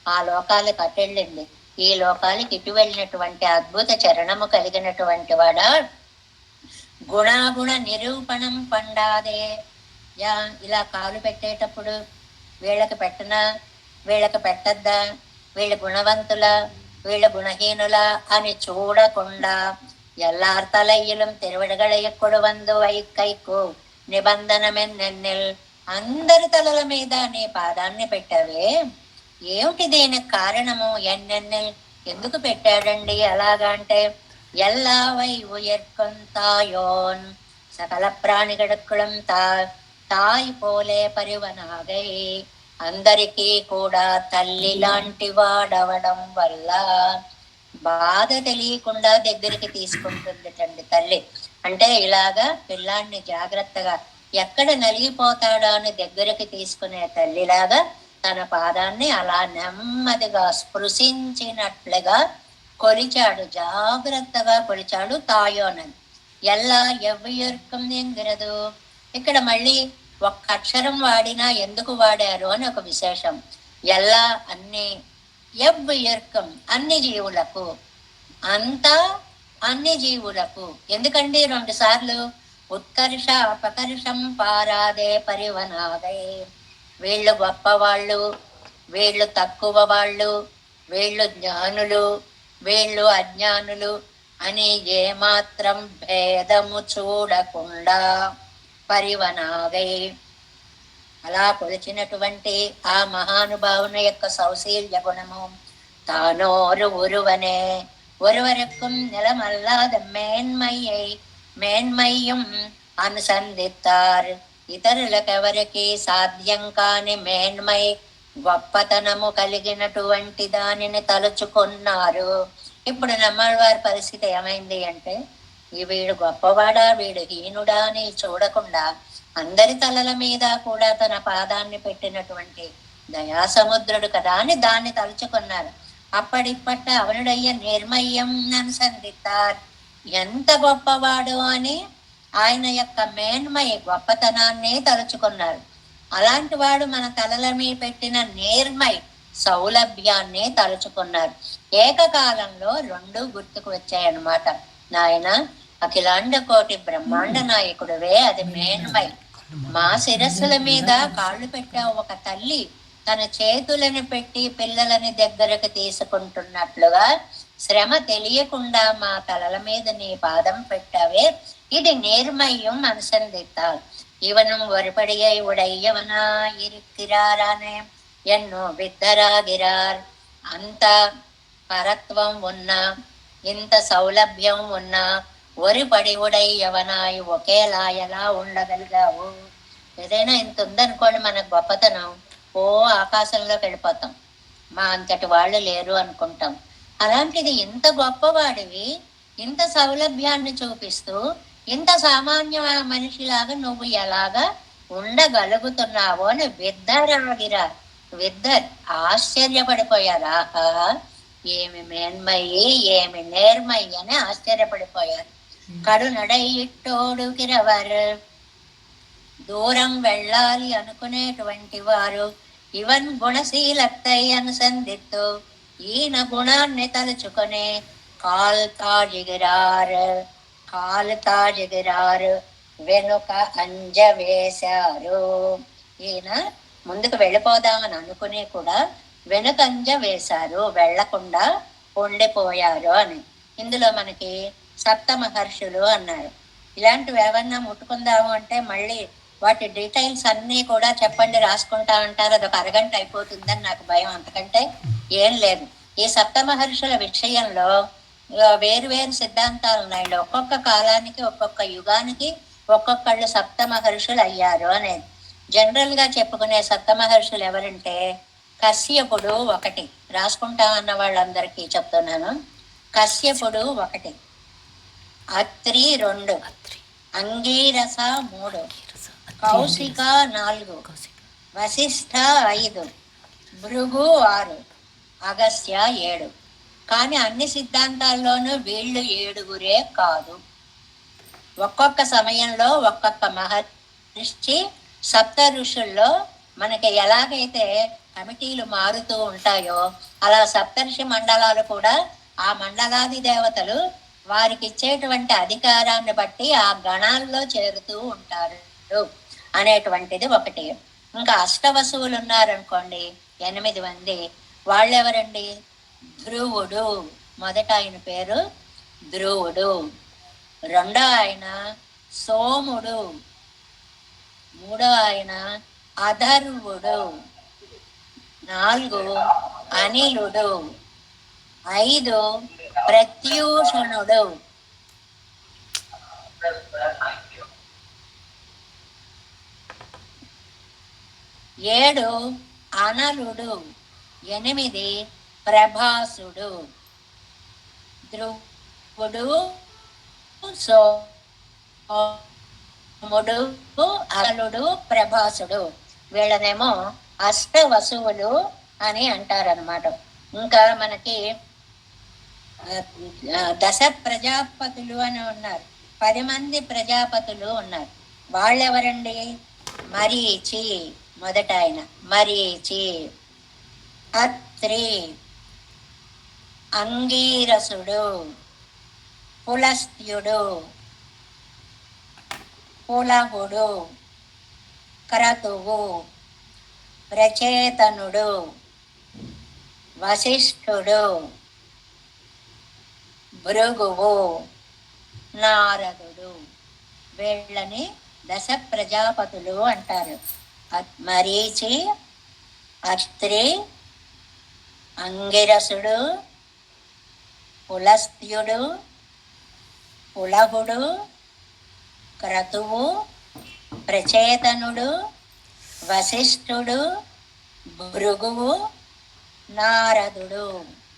ఆ లోకాలకు అటెళ్ళింది. ఈ లోకాలకి ఇటు వెళ్ళినటువంటి అద్భుత చరణము కలిగినటువంటి వాడా. గుణాగుణ నిరూపణం పండాదే. ఇలా కాలు పెట్టేటప్పుడు వీళ్ళకి పెట్టనా, వీళ్ళకి పెట్టద్దా, వీళ్ళ గుణవంతుల, వీళ్ళ గుణహీనుల అని చూడకుండా எல்லார் தலையிலும் తిరువడగళ వందు వైకైకు నిబంధనమెన్నెన్నెల్, అందరి తలల మీద నీ పాదాన్ని పెట్టావే. ఏమిటి దీనికి కారణము? ఎన్నెన్నెల్ ఎందుకు పెట్టాడండి అలాగా అంటే, ఎల్లావై ఉయర్కొంతాయోన్ సకల ప్రాణిగడుక్కుళం తాయి పోలే పరివనాగై, అందరికీ కూడా తల్లి లాంటి వాడవడం వల్ల బాధ తెలియకుండా దగ్గరికి తీసుకుంటుందిటండి తల్లి. అంటే ఇలాగా పిల్లాన్ని జాగ్రత్తగా ఎక్కడ నలిగిపోతాడో అని దగ్గరికి తీసుకునే తల్లిలాగా తన పాదాన్ని అలా నెమ్మదిగా స్పృశించినట్లుగా కొలిచాడు, జాగ్రత్తగా కొలిచాడు తాయోనని. ఎల్లా ఎవ్వయర్కం ఎంగిరదు. ఇక్కడ మళ్ళీ ఒక్క అక్షరం వాడినా ఎందుకు వాడారు అని ఒక విశేషం. ఎల్లా అన్ని, ఎవ్వయర్కం అన్ని జీవులకు, అంతా అన్ని జీవులకు. ఎందుకండి 2 సార్లు ఉత్కర్ష అపకర్షం పారాదే పరివనాదే. వీళ్ళు గొప్పవాళ్ళు, వీళ్ళు తక్కువ వాళ్ళు, వీళ్ళు జ్ఞానులు, వీళ్ళు అజ్ఞానులు అని ఏమాత్రం భేదము చూడకుండా పరివనాగై అలా కొలిచినటువంటి ఆ మహానుభావుని యొక్క సౌశీల్య గుణము. తానోరు ఒరువనే ஒருவருக்கும் நிலமல்லாத మేన్మయ్యం అనుసంధిత్తారు. ఇతరులకెవరికి సాధ్యం కాని మేన్మై గొప్పతనము కలిగినటువంటి దానిని తలుచుకున్నారు. ఇప్పుడు నమ్మవారి పరిస్థితి ఏమైంది అంటే, వీడు గొప్పవాడా వీడు హీనుడా అని చూడకుండా అందరి తలల మీద కూడా తన పాదాన్ని పెట్టినటువంటి దయాసముద్రుడు కదా అని దాన్ని తలుచుకున్నారు. అప్పటిప్పట అవనుడయ్య నిర్మయ్యం అనుసంధితారు. ఎంత గొప్పవాడు అని ఆయన యొక్క మేన్మయ గొప్పతనాన్ని తలుచుకున్నారు. అలాంటి వాడు మన తలల మీద పెట్టిన నేర్మై సౌలభ్యాన్ని తలుచుకున్నారు. ఏకకాలంలో 2 గుర్తుకు వచ్చాయన్నమాట. నాయన అఖిలాండ కోటి బ్రహ్మాండ నాయకుడువే, అది మేన్మై. మా శిరస్సుల మీద కాళ్ళు పెట్టావు ఒక తల్లి తన చేతులను పెట్టి పిల్లలని దగ్గరకు తీసుకుంటున్నట్లుగా శ్రమ తెలియకుండా మా తలల మీద నీ పాదం పెట్టావే, ఇది నేర్మయ్యం అనుసంధితాల్. இவனும் ஒருபடியை உடையவனா இருக்கிறாரானே ఎన్నో విద్దరాగిరార్. అంత పరత్వం ఉన్నా, ఇంత సౌలభ్యం ఉన్నా, ఒరిపడి ఉడయ్యవనాయి ఒకేలా ఎలా ఉండగలిగావు? ఏదైనా ఇంత ఉందనుకోండి మన గొప్పతనం, ఓ ఆకాశంలోకి వెళ్ళిపోతాం, మా అంతటి వాళ్ళు లేరు అనుకుంటాం. అలాంటిది ఇంత గొప్పవాడివి, ఇంత సౌలభ్యాన్ని చూపిస్తూ ఇంత సామాన్య మనిషిలాగా నువ్వు ఎలాగా ఉండగలుగుతున్నావో అని విద్దరాగిరా. విద్దర్ ఆశ్చర్యపడిపోయారు. ఆహా ఏమి మేన్మయ్యి ఏమి నేర్మయ్యి అని ఆశ్చర్యపడిపోయారు. కడు నడయిట్టోడు కిరవరు, దూరం వెళ్ళాలి అనుకునేటువంటి వారు ఇవన్ గుణశీలత్తై అనుసంధిత్తు, ఈయన గుణాన్ని తలుచుకొని కాలుతాజిగిరారు వెనుక అంజ వేశారు. ఈయన ముందుకు వెళ్ళిపోదామని అనుకుని కూడా వెనుకంజ వేశారు, వెళ్లకుండా ఉండిపోయారు అని. ఇందులో మనకి సప్త మహర్షులు అన్నారు. ఇలాంటివి ఏమన్నా ముట్టుకుందాము అంటే మళ్ళీ వాటి డీటెయిల్స్ అన్నీ కూడా చెప్పండి రాసుకుంటా అంటారు, అదొక అరగంట అయిపోతుందని నాకు భయం, అంతకంటే ఏం లేదు. ఈ సప్తమహర్షుల విషయంలో వేరు వేరు సిద్ధాంతాలు ఉన్నాయండి. ఒక్కొక్క కాలానికి ఒక్కొక్క యుగానికి ఒక్కొక్కళ్ళు సప్తమహర్షులు అయ్యారు అనేది. జనరల్ గా చెప్పుకునే సప్తమహర్షులు ఎవరంటే కశ్యపుడు ఒకటి, రాసుకుంటా అన్న వాళ్ళందరికీ చెప్తున్నాను. కశ్యపుడు ఒకటి, అత్రి 2, అంగీరస 3, కౌశిక 4, వశిష్ఠ 5, భృగు 6, అగస్త్య 7. కానీ అన్ని సిద్ధాంతాల్లోనూ వీళ్ళు 7గురే కాదు. ఒక్కొక్క సమయంలో ఒక్కొక్క మహర్షి సప్త ఋషుల్లో మనకి ఎలాగైతే కమిటీలు మారుతూ ఉంటాయో అలా సప్తర్షి మండలాలు కూడా ఆ మండలాది దేవతలు వారికి ఇచ్చేటువంటి అధికారాన్ని బట్టి ఆ గణాల్లో చేరుతూ ఉంటారు అనేటువంటిది ఒకటి. ఇంకా అష్టవసువులు ఉన్నారనుకోండి 8 మంది. వాళ్ళెవరండి? ధ్రువుడు, మొదట ఆయన పేరు ధ్రువుడు, రెండో ఆయన సోముడు, మూడో ఆయన అధర్వుడు, 4 అనిలుడు, 5 ప్రత్యూషణుడు, 7 అనలుడు, 8 ప్రభాసుడు. ధ్రువుడు, సోముడు, అనలుడు, ప్రభాసుడు, వీళ్ళనేమో అష్టవసువులు అని అంటారనమాట. ఇంకా మనకి 10 ప్రజాపతులు అని ఉన్నారు, 10 మంది ప్రజాపతులు ఉన్నారు. వాళ్ళెవరండి? మరీచి, మొదట ఆయన మరీచి, అత్రి, అంగీరసుడు, పులస్త్యుడు, పులహుడు, క్రతువు, ప్రచేతనుడు, వశిష్ఠుడు, భృగువు, నారదుడు. వీళ్ళని 10 ప్రజాపతులు అంటారు. మరీచి, అత్రి, అంగిరసుడు, పులస్త్యుడు, పులహుడు, క్రతువు, ప్రచేతనుడు, వశిష్ఠుడు, భృగువు, నారదుడు.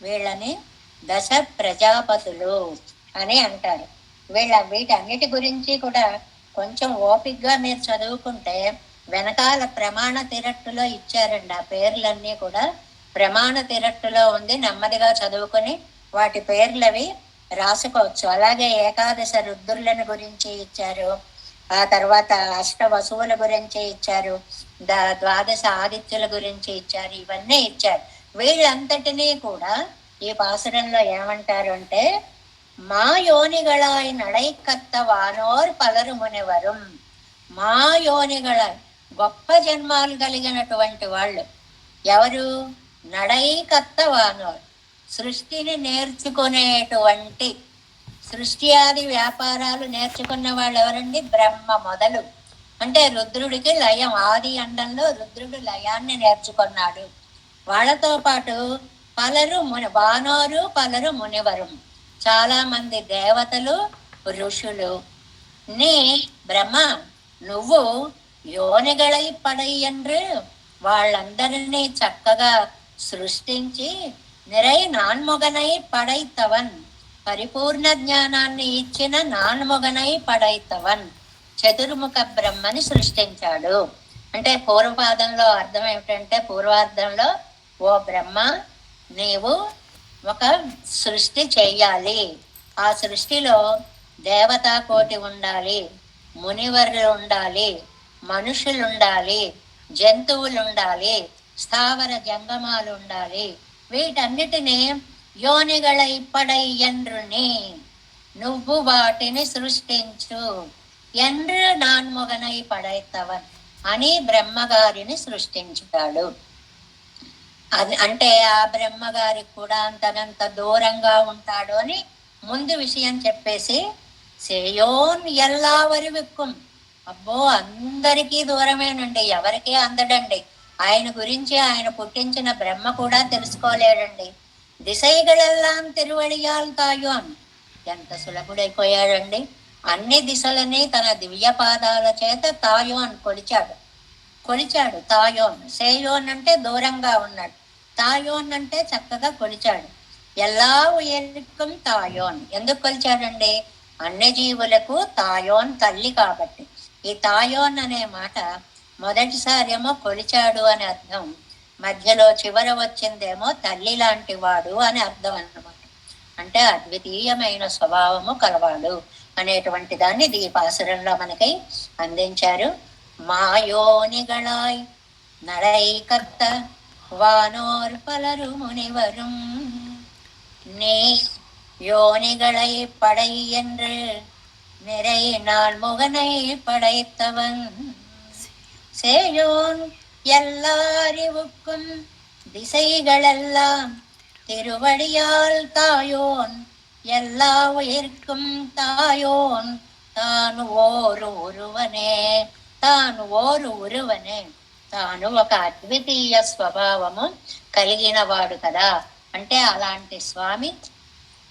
వీళ్ళని 10 ప్రజాపతులు అని అంటారు. వీటన్నిటి గురించి కూడా కొంచెం ఓపికగా మీరు చదువుకుంటే వెనకాల ప్రమాణ తిరట్టులో ఇచ్చారండి. ఆ పేర్లన్నీ కూడా ప్రమాణ తిరట్టులో ఉంది. నెమ్మదిగా చదువుకొని వాటి పేర్లవి రాసుకోవచ్చు. అలాగే ఏకాదశ రుద్రులను గురించి ఇచ్చారు, ఆ తర్వాత అష్ట వసువుల గురించి ఇచ్చారు, ద్వాదశ ఆదిత్యుల గురించి ఇచ్చారు, ఇవన్నీ ఇచ్చారు. వీళ్ళంతటినీ కూడా ఈ పాసురంలో ఏమంటారు అంటే, మా యోనిగళాయి నడైకత్త వానోర్ పలరు మునివరం. మా యోనిగళాయి, గొప్ప జన్మాలు కలిగినటువంటి వాళ్ళు ఎవరు? నడైకత్త వానోర్, సృష్టిని నేర్చుకునేటువంటి, సృష్టి ఆది వ్యాపారాలు నేర్చుకున్న వాళ్ళు ఎవరండి? బ్రహ్మ మొదలు. అంటే రుద్రుడికి లయం, ఆది అండంలో రుద్రుడు లయాన్ని నేర్చుకున్నాడు. వాళ్ళతో పాటు పలరు వానోరు, పలరు మునివరు, చాలా మంది దేవతలు, ఋషులు. నీ బ్రహ్మ నువ్వు యోనిగళై పడయ్యండ్రు, వాళ్ళందరినీ చక్కగా సృష్టించి నిరై నాన్మొగనై పడైతవన్, పరిపూర్ణ జ్ఞానాన్ని ఇచ్చిన నాన్మొగనై పడైతవన్, చతుర్ముఖ బ్రహ్మని సృష్టించాడు. అంటే పూర్వపాదంలో అర్థం ఏమిటంటే, పూర్వార్థంలో ఓ బ్రహ్మ నీవు ఒక సృష్టి చెయ్యాలి. ఆ సృష్టిలో దేవతా కోటి ఉండాలి, మునివర్లు ఉండాలి, మనుషులు ఉండాలి, జంతువులు ఉండాలి, స్థావర జంగమాలు ఉండాలి. వీటన్నిటినీ యోనిగళై పడయ్యండ్రుని, నువ్వు వాటిని సృష్టించు. ఎండ్రు నాన్మొగనై పడైతవన్ అని బ్రహ్మగారిని సృష్టించుతాడు. అంటే ఆ బ్రహ్మగారికి కూడా అంతనంత దూరంగా ఉంటాడు అని ముందు విషయం చెప్పేసి, సేయోన్ ఎల్లావరి విక్కుం, అబ్బో అందరికీ దూరమేనండి, ఎవరికీ అందడండి. ఆయన గురించి ఆయన పుట్టించిన బ్రహ్మ కూడా తెలుసుకోలేడండి. దిశైగళెల్లాం తిరువడియాల్ తాయోన్, ఎంత సులభుడైపోయాడండి. అన్ని దిశలని తన దివ్య పాదాల చేత తాయోన్ కొలిచాడు. తాయోన్, సేయోన్ అంటే దూరంగా ఉన్నాడు, తాయోన్ అంటే చక్కగా కొలిచాడు. ఎలా ఉయర్కం తాయోన్ ఎందుకు కొలిచాడండి? అన్ని జీవులకు తాయోన్ తల్లి కాబట్టి. ఈ తాయోన్ అనే మాట మొదటిసారేమో కొలిచాడు అని అర్థం, మధ్యలో చివర వచ్చిందేమో తల్లి లాంటి వాడు అని అర్థం అన్నమాట. అంటే అద్వితీయమైన స్వభావము కలవాడు అనేటువంటి దాన్ని దీపాసురంలో మనకి అందించారు. మాయోనిగళాయ్ నడై కర్త వానోర్ పలరు మునివரும் நீ யோனிகளை படை என்று நிறை நாள் முகனை படைத்தவன் சேயோன் எல்லாரிவுக்கும் திசைகளெல்லாம் திருவடியால் தாயோன் எல்லா உயிர்க்கும் தாயோன் తాను ఓరు ఉరువనే తాను ఒక అద్వితీయ స్వభావము కలిగిన వాడు కదా. అంటే అలాంటి స్వామి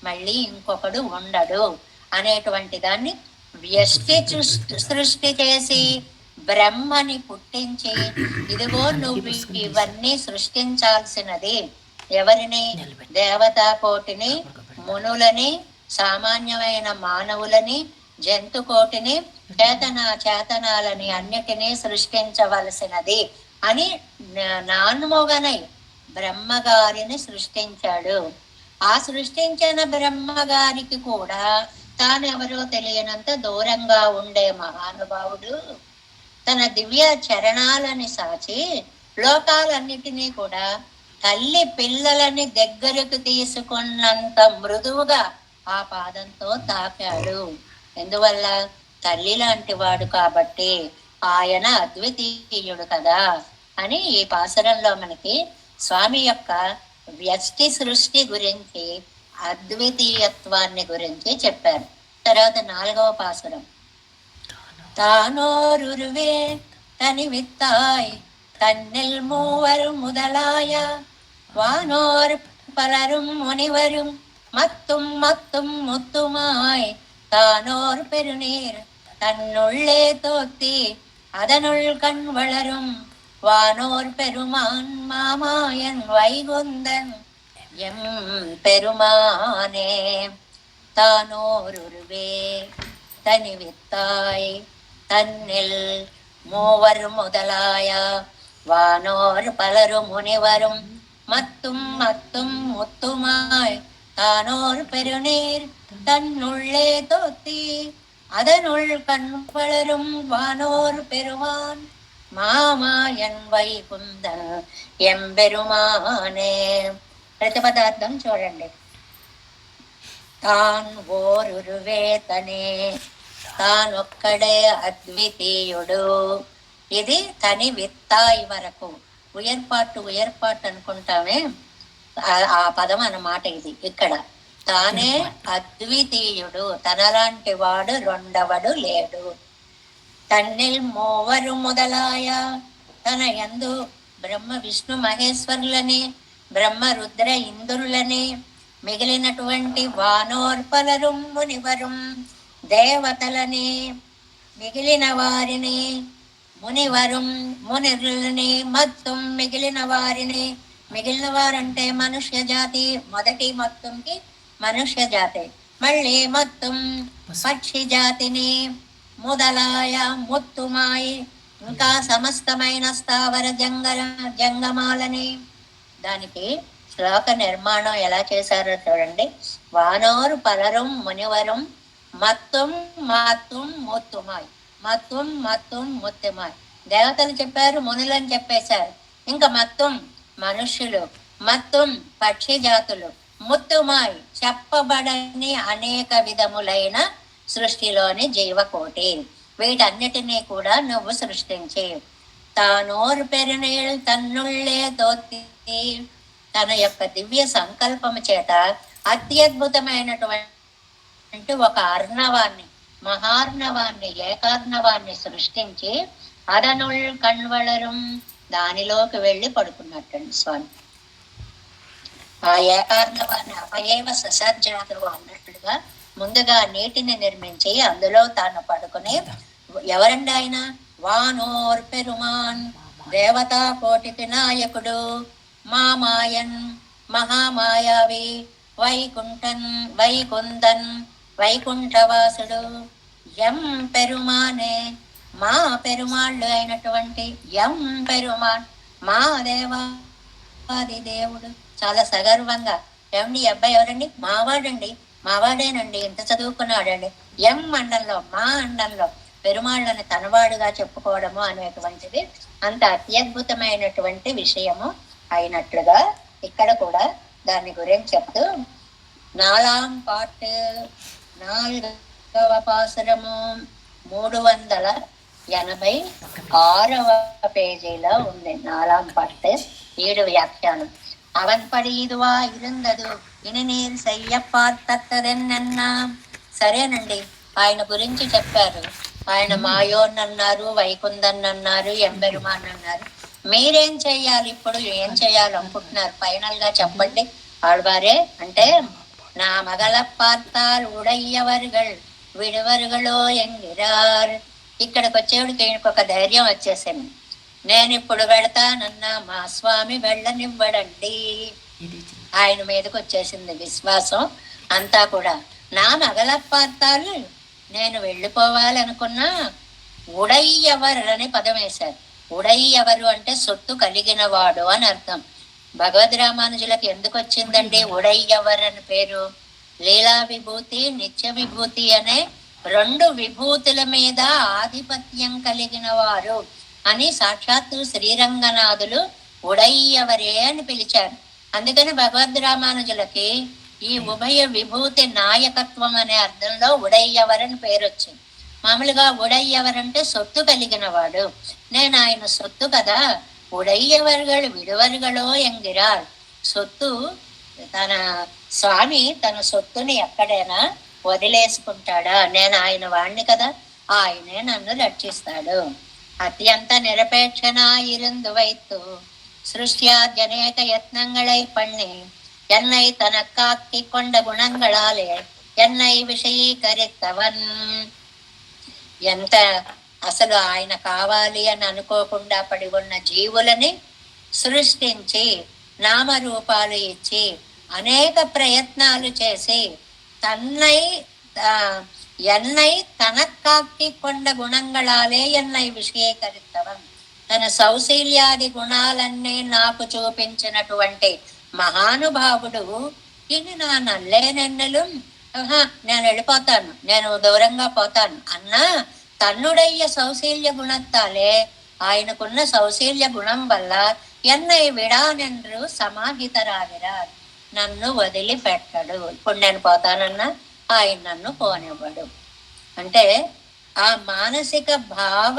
మళ్ళీ ఇంకొకడు ఉండడు అనేటువంటి దాన్ని వ్యష్టి సృష్టి చేసి బ్రహ్మని పుట్టించి, ఇదిగో నువ్వు ఇవన్నీ సృష్టించాల్సినది ఎవరిని? దేవతా కోటిని, మునులని, సామాన్యమైన మానవులని, జంతు కోటిని, చేతనాలని అన్నిటినీ సృష్టించవలసినది అని నాన్మొగనై బ్రహ్మగారిని సృష్టించాడు. ఆ సృష్టించిన బ్రహ్మగారికి కూడా తానెవరో తెలియనంత దూరంగా ఉండే మహానుభావుడు తన దివ్య చరణాలని సాచి లోకాలన్నిటినీ కూడా తల్లి పిల్లలని దగ్గరకు తీసుకున్నంత మృదువుగా ఆ పాదంతో తాకాడు. ఎందువల్ల? తల్లి లాంటి వాడు కాబట్టి, ఆయన అద్వితీయుడు కదా అని ఈ పాసురంలో మనకి స్వామి యొక్క వ్యష్టి సృష్టి గురించి, అద్వితీయత్వాన్ని గురించి చెప్పారు. తర్వాత 4వ పాసురం. తానోరురువే తనివిత్తాయ్ తన్నిల్ మూవరు முதலாய வானோர் பலரும் முனிவரும் மத்தும் முத்துமாய் தானோர் பெருநீர் தன்னுள்ளே தோத்தி அதனுள் கண் வளரும் வானோர் பெருமான் மாமாயன் வைகுந்தன் எம் பெருமானே. தானோருருவே தனிவித்தாய் தன்னில் மூவர் முதலாய வானோர் பலரும் முனிவரும் மத்தும் முத்துமாய் தானோர் பெருநீர் தன்னுள்ளே தோத்தி அதனுள் கண் வளரும் வானோர் பெருமான் మామాయన్ వైకుందన్ ఎంబెరుమానే. ప్రతిపదార్థం చూడండి. తాన్ ఓరురువే తనే, తానొక్కడే అద్వితీయుడు. ఇది తని విత్తాయి వరకు ఉయర్పాటు అనుకుంటామే, ఆ పదం అన్నమాట ఇది. ఇక్కడ తానే అద్వితీయుడు, తనలాంటి వాడు రెండవడు లేడు. తన్నిల్ మూవరు మొదలాయ, తన యందు బ్రహ్మ విష్ణు మహేశ్వరులని, బ్రహ్మ రుద్ర ఇంద్రులని, మిగిలినటువంటి వానోర్పలరుం మునివరుం దేవతలని, మిగిలిన వారిని, మునివరుం మునిరులని, మత్తుం మిగిలిన వారిని, మిగిలిన వారంటే మనుష్య జాతి, మొదటి మత్తుంకి మనుష్య జాతి, మళ్ళీ మత్తుం పక్షి జాతిని, మొదలాయ ముత్తుమాయి, ఇంకా సమస్తమైన స్థావర జంగమాలని. దానికి శ్లోక నిర్మాణం ఎలా చేశారో చూడండి. వానోరు పలరుం మునివరుం మత్తుం ముత్తుమాయి, మత్తుం ముత్తుమాయి. దేవతలు చెప్పారు, మునులని చెప్పేశారు. ఇంకా మత్తుం మనుష్యులు, మత్తుం పక్షి జాతులు, ముత్తుమాయి చెప్పబడని అనేక విధములైన సృష్టిలోని జీవకోటి, వీటన్నిటినీ కూడా నువ్వు సృష్టించి. తానోరు పెరునీళ్ళు తన్నుళ్ళే తోత్తి, తన యొక్క దివ్య సంకల్పము చేత అత్యద్భుతమైనటువంటి ఒక అర్ణవాన్ని, మహార్ణవాన్ని ఏకార్ణవాన్ని సృష్టించి అదనుల్ కణ్వళరం దానిలోకి వెళ్ళి పడుకున్నట్టండి స్వామి. ఆ ఏకార్ణవాన్ని అపయేవ ససర్జనలు అన్నట్లుగా ముందుగా నీటిని నిర్మించి అందులో తాను పడుకుని, ఎవరండి ఆయన? వానోర్ పెరుమాన్, దేవతా కోటికి నాయకుడు, మామాయన్ మహామాయావి, వైకుందన్ వైకుంఠవాసుడు, ఎం పెరుమానే మా పెరుమాళ్ళు అయినటువంటి ఎం పెరుమాన్ మా దేవాది దేవుడు. చాలా సగర్వంగా, ఏమండి అబ్బాయి ఎవరండి? మావాడండి, మావాడేనండి, ఇంత చదువుకున్నాడండి. ఎం అండంలో మా అండంలో పెరుమాళ్ళని తనవాడుగా చెప్పుకోవడము అనేటువంటిది అంత అత్యద్భుతమైనటువంటి విషయము అయినట్లుగా ఇక్కడ కూడా దాని గురించి చెప్తూ 4వ పార్ట్ 4వ పాసురము 386వ పేజీలో ఉంది. 4వ పార్ట్ 7 వ్యాఖ్యానం. అవన్ పడిదువా ఇరుందదు ఇని నీరు సయ్యపార్తత్తదెన్నన్నా. సరేనండి, ఆయన గురించి చెప్పారు. ఆయన మాయోన్నన్నారు, వైకుందన్నన్నారు, ఎంబెరుమాన్ అన్నారు. మీరేం చెయ్యాలి ఇప్పుడు? ఏం చెయ్యాలనుకుంటున్నారు? ఫైనల్ గా చెప్పండి ఆళ్వారే. అంటే నా మగల పార్తాల్ ఉడయ్యవర్గల్ విడవరుగలో ఎంగిరార్. ఇక్కడికి వచ్చేవాడికి ఒక ధైర్యం వచ్చేసింది. నేను ఇప్పుడు వెళతానన్నా మా స్వామి వెళ్ళనివ్వడండి. ఆయన మీదకి వచ్చేసింది విశ్వాసం అంతా కూడా. నా మగల పార్తాలు నేను వెళ్ళిపోవాలనుకున్నా ఉడయ్యవర్ అని పదం వేశారు. ఉడయ్యవరు అంటే సొత్తు కలిగిన వాడు అని అర్థం. భగవద్ రామానుజులకు ఎందుకు వచ్చిందండి ఉడయ్యవర్ అని పేరు? లీలా విభూతి, నిత్య విభూతి అనే 2 విభూతుల మీద ఆధిపత్యం కలిగిన వారు అని సాక్షాత్తు శ్రీరంగనాథులు ఉడయ్యవరే అని పిలిచారు. అందుకని భగవద్ రామానుజులకి ఈ ఉభయ విభూతి నాయకత్వం అనే అర్థంలో ఉడయ్యవరని పేరు వచ్చింది. మామూలుగా ఉడయ్యవరంటే సొత్తు కలిగిన వాడు. నేను ఆయన సొత్తు కదా. ఉడయ్యవర్గలు విడువరుగలో ఎంగిరార్. సొత్తు, తన స్వామి తన సొత్తుని ఎక్కడైనా వదిలేసుకుంటాడా? నేను ఆయన వాణ్ణి కదా, ఆయనే నన్ను రక్షిస్తాడు. అత్యంత నిరపేక్షనా ఇరుందు వైత్తు సృష్ట్యాద్యనేక యత్నంగళై పణ్ణి ఎన్నై తనక్కాక్కి కొండ గుణంగళాలే ఎన్నై విషయీకరిత్తవన్. ఎంత అసలు ఆయన కావాలి అని అనుకోకుండా పడి ఉన్న జీవులని సృష్టించి నామరూపాలు ఇచ్చి అనేక ప్రయత్నాలు చేసి ఎన్నై తనక్కాక్కి కొండ గుణంగళాలే ఎన్నై విషయీకరిత్తవన్. తన సౌశీల్యాది గుణాలన్నీ నాకు చూపించినటువంటి మహానుభావుడు ఇది నా నల్లేనెన్నెలు నేను వెళ్ళిపోతాను, నేను దూరంగా పోతాను అన్నా తన్నుడయ్య సౌశీల్య గుణత్తాలే, ఆయనకున్న సౌశీల్య గుణం వల్ల ఎన్నై విడానెండ్రు సమాహితరాగిరా, నన్ను వదిలిపెట్టడు. ఇప్పుడు నేను పోతానన్నా ఆయన నన్ను పోనివ్వడు. అంటే ఆ మానసిక భావ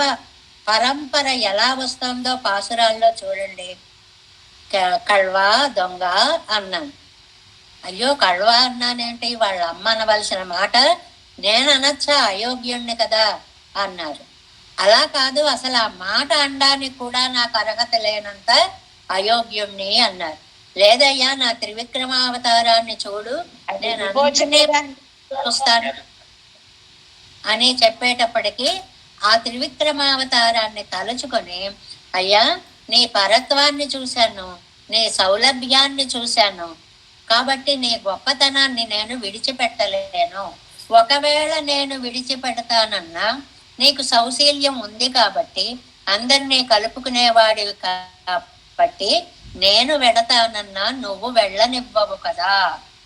పరంపర ఎలా వస్తుందో పాసురాల్లో చూడండి. కళ్వా దొంగ అన్నాను. అయ్యో కళ్వా అన్నానేంటి? వాళ్ళ అమ్మ అనవలసిన మాట నేను అనొచ్చా? అయోగ్యుణ్ణి కదా అన్నారు. అలా కాదు, అసలు ఆ మాట అనడానికి కూడా నాకు అర్హత లేనంత అయోగ్యుణ్ణి అన్నారు. లేదయ్యా నా త్రివిక్రమావతారాన్ని చూడు, నేను చూస్తాను అని చెప్పేటప్పటికి ఆ త్రివిక్రమావతారాన్ని తలుచుకొని, అయ్యా నీ పరత్వాన్ని చూశాను, నీ సౌలభ్యాన్ని చూశాను, కాబట్టి నీ గొప్పతనాన్ని నేను విడిచిపెట్టలేను. ఒకవేళ నేను విడిచిపెడతానన్నా నీకు సౌశీల్యం ఉంది కాబట్టి, అందరినీ కలుపుకునేవాడివి కాబట్టి నేను వెడతానన్నా నువ్వు వెళ్ళనివ్వవు కదా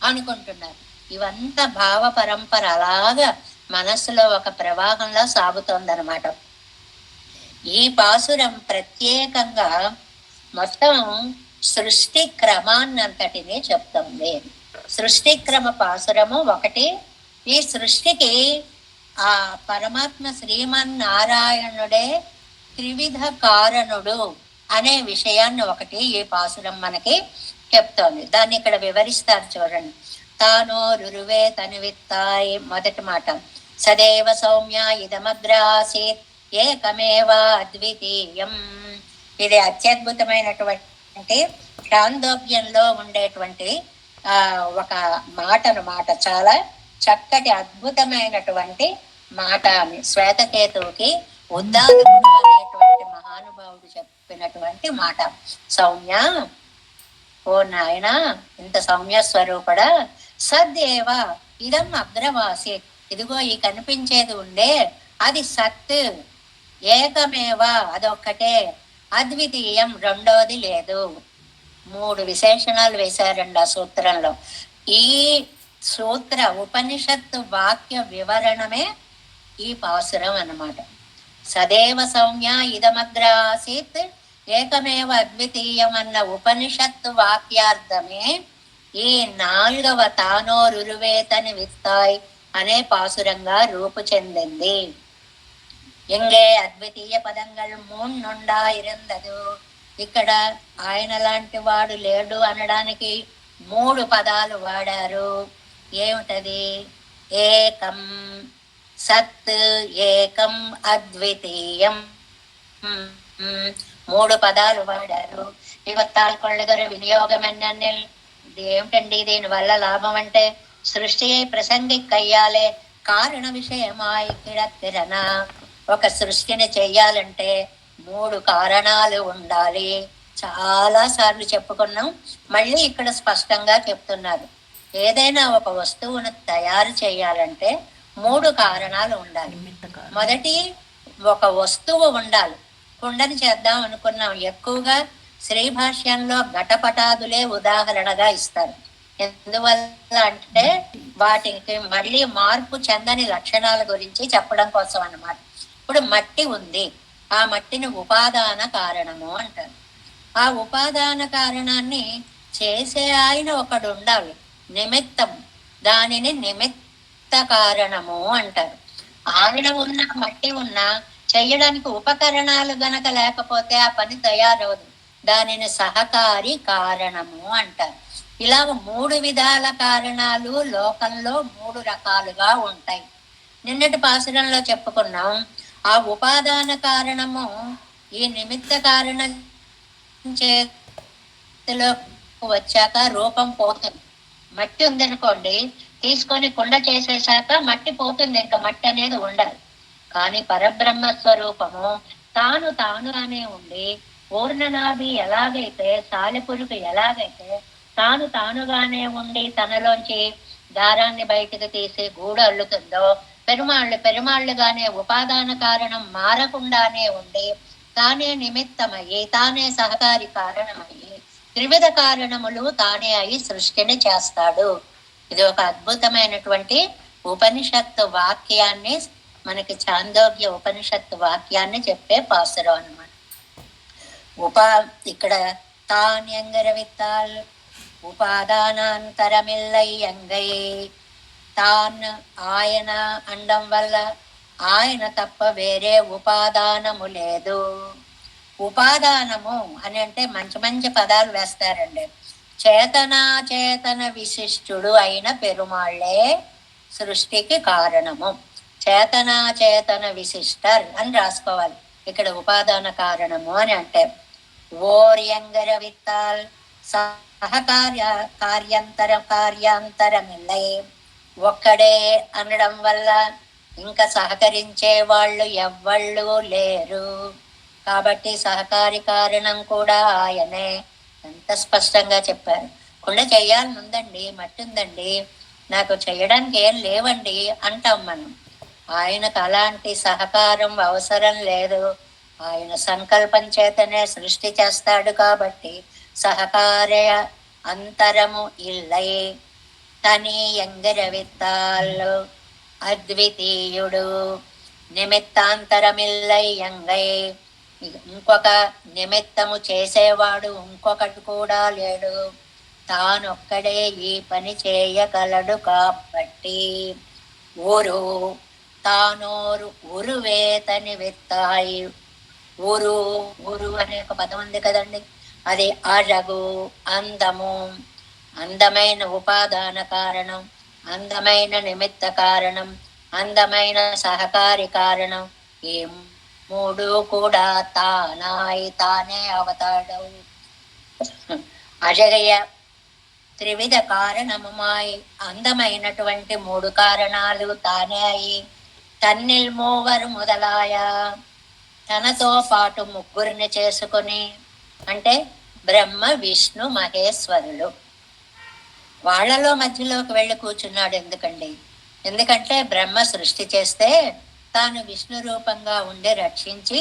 అనుకుంటున్నారు. ఇవంతా భావ పరంపర అలాగా మనస్సులో ఒక ప్రవాహంలో సాగుతోందనమాట. ఈ పాసురం ప్రత్యేకంగా మొత్తం సృష్టి క్రమాన్నంతటినీ చెప్తుంది. సృష్టి క్రమ పాసురము ఒకటి. ఈ సృష్టికి ఆ పరమాత్మ శ్రీమన్నారాయణుడే త్రివిధ కారణుడు అనే విషయాన్ని ఒకటి ఈ పాసురం మనకి చెప్తోంది. దాన్ని ఇక్కడ వివరిస్తారు చూడండి. తానో రురువే తనివిత్తాయి మొదటి మాట. సదేవ సౌమ్య ఇదమగ్ర ఆసీత్ ఏకమేవ అద్వితీయం. ఇది అత్యద్భుతమైనటువంటి చాందోగ్యంలో ఉండేటువంటి ఒక మాట అన్నమాట. చాలా చక్కటి అద్భుతమైనటువంటి మాట అని శ్వేతకేతువుకి ఉద్దాలకుడు అనేటువంటి మహానుభావుడు చెప్పినటువంటి మాట. సౌమ్య, ఓ నాయన, ఇంత సౌమ్య స్వరూపడా, సద్దేవ ఇదం అగ్రవాసి, ఇదిగో ఈ కనిపించేది ఉండే అది సత్, ఏకమేవ అదొక్కటే, అద్వితీయం రెండోది లేదు. 3 విశేషణాలు వేశారండి ఆ సూత్రంలో. ఈ సూత్ర ఉపనిషత్తు వాక్య వివరణమే ఈ పాసురం అన్నమాట. సదేవ సౌమ్య ఇదమగ్ర ఆసీత్ ఏకమేవ అద్వితీయం అన్న ఉపనిషత్తు వాక్యార్థమే ఈ 4వ తానోరువేతని విత్తాయ్ అనే పాసురంగా రూపు చెందింది. ఎంగే అద్వితీయ పదంగల్ 3 నుండా ఇరందదు. ఇక్కడ ఆయన లాంటి వాడు లేడు అనడానికి 3 పదాలు వాడారు. ఏమిటది? ఏకం సత్, ఏకం అద్వితీయం, 3 పదాలు వాడారు. ఇవత్తాల్ కొళ్ళగర వినియోగం ఎన్నెల్. ఇది ఏమిటండి? దీని వల్ల లాభం అంటే సృష్టి ప్రసంగికయ్యాలే కారణ విషయమాయి కిరతిరన. ఒక సృష్టిని చెయ్యాలంటే 3 కారణాలు ఉండాలి. చాలా సార్లు చెప్పుకున్నాం, మళ్ళీ ఇక్కడ స్పష్టంగా చెప్తున్నారు. ఏదైనా ఒక వస్తువును తయారు చేయాలంటే 3 కారణాలు ఉండాలి. మొదటి, ఒక వస్తువు ఉండాలి. కుండని చేద్దాం అనుకున్నాం, ఎక్కువగా శ్రీభాష్యంలో ఘటపటాదులే ఉదాహరణగా ఇస్తారు. ఎందువల్ల అంటే వాటికి మళ్ళీ మార్పు చెందని లక్షణాల గురించి చెప్పడం కోసం అన్నమాట. ఇప్పుడు మట్టి ఉంది, ఆ మట్టిని ఉపాదాన కారణము అంటారు. ఆ ఉపాదాన కారణాన్ని చేసే ఆయన ఒకడు ఉండాలి, నిమిత్తం. దానిని నిమిత్త కారణము అంటారు. ఆయన ఉన్న మట్టి ఉన్నా చెయ్యడానికి ఉపకరణాలు గనక లేకపోతే ఆ పని తయారవదు. దానిని సహకారి కారణము అంటారు. ఇలా 3 విధాల కారణాలు లోకంలో 3 రకాలుగా ఉంటాయి. నిన్నటి పాసురంలో చెప్పుకున్నాం, ఆ ఉపాదాన కారణము ఈ నిమిత్త కారణం చేతిలో వచ్చాక రూపం పోతుంది. మట్టి ఉందనుకోండి, తీసుకొని కుండ చేసేసాక మట్టి పోతుంది, ఇంకా మట్టి అనేది ఉండదు. కానీ పరబ్రహ్మ స్వరూపము తాను తానుగానే ఉండి, పూర్ణనాభి ఎలాగైతే, సాలెపురుగు ఎలాగైతే తాను తానుగానే ఉండి తనలోంచి దారాన్ని బయటకు తీసి గూడు అల్లుతుందో, పెరుమాళ్ళుగానే ఉపాదాన కారణం మారకుండానే ఉండి తానే నిమిత్తమయ్యి తానే సహకారి కారణమయ్యి త్రివిధ కారణములు తానే అయి సృష్టిని చేస్తాడు. ఇది ఒక అద్భుతమైనటువంటి ఉపనిషత్తు వాక్యాన్ని, మనకి చాందోగ్య ఉపనిషత్తు వాక్యాన్ని చెప్పే పాసురం అన్నమాట. ఇక్కడ తాన్యంగరవిత్తాల్ ఉపాదానాంతరమిల్లై యంగై. తాన్ ఆయన అండం వల్ల ఆయన తప్ప వేరే ఉపాదానము లేదు. ఉపాదానము అని అంటే మంచి మంచి పదాలు వేస్తారండి. చేతన విశిష్టుడు అయిన పెరుమాళ్లే సృష్టికి కారణము. చేతన విశిష్టర్ అని రాసుకోవాలి. ఇక్కడ ఉపాదాన కారణము అని అంటే ఓర్యంగర విత్తాల్ కార్యాంతరమిల్లై. ఒక్కడే అనడం వల్ల ఇంకా సహకరించే వాళ్ళు ఎవ్వళ్ళు లేరు. కాబట్టి సహకారి కారణం కూడా ఆయనే. ఎంత స్పష్టంగా చెప్పారు. కుండ చెయ్యాలని ఉందండి, మట్టి ఉందండి, నాకు చెయ్యడానికి ఏం లేవండి అంటాం మనం. ఆయనకు అలాంటి సహకారం అవసరం లేదు. ఆయన సంకల్పం చేతనే సృష్టి చేస్తాడు. కాబట్టి సహకార్య అంతరము ఇల్లై. తని ఎంగరవిత్తాళ్ళు అద్వితీయుడు. నిమిత్తాంతరమిల్లై యంగై. ఇంకొక నిమిత్తము చేసేవాడు ఇంకొకటి కూడా లేడు. తానొక్కడే ఈ పని చేయగలడు. కాబట్టి ఊరు తానోరు ఉరువేతని విత్తాయి. ఊరు అనే ఒక పదం ఉంది కదండి, అది అరగు, అందము. అందమైన ఉపాదాన కారణం, అందమైన నిమిత్త కారణం, అందమైన సహకారి కారణం ఈ మూడు కూడా తానే అవతాడవు. అజగయ త్రివిధ కారణముమాయి అందమైనటువంటి మూడు కారణాలు తానే అయి తన్నిల్ మూవరు మొదలాయ తనతో పాటు ముగ్గురిని చేసుకుని, అంటే బ్రహ్మ విష్ణు మహేశ్వరులు, వాళ్లలో మధ్యలోకి వెళ్ళి కూర్చున్నాడు. ఎందుకంటే బ్రహ్మ సృష్టి చేస్తే తాను విష్ణు రూపంగా ఉండి రక్షించి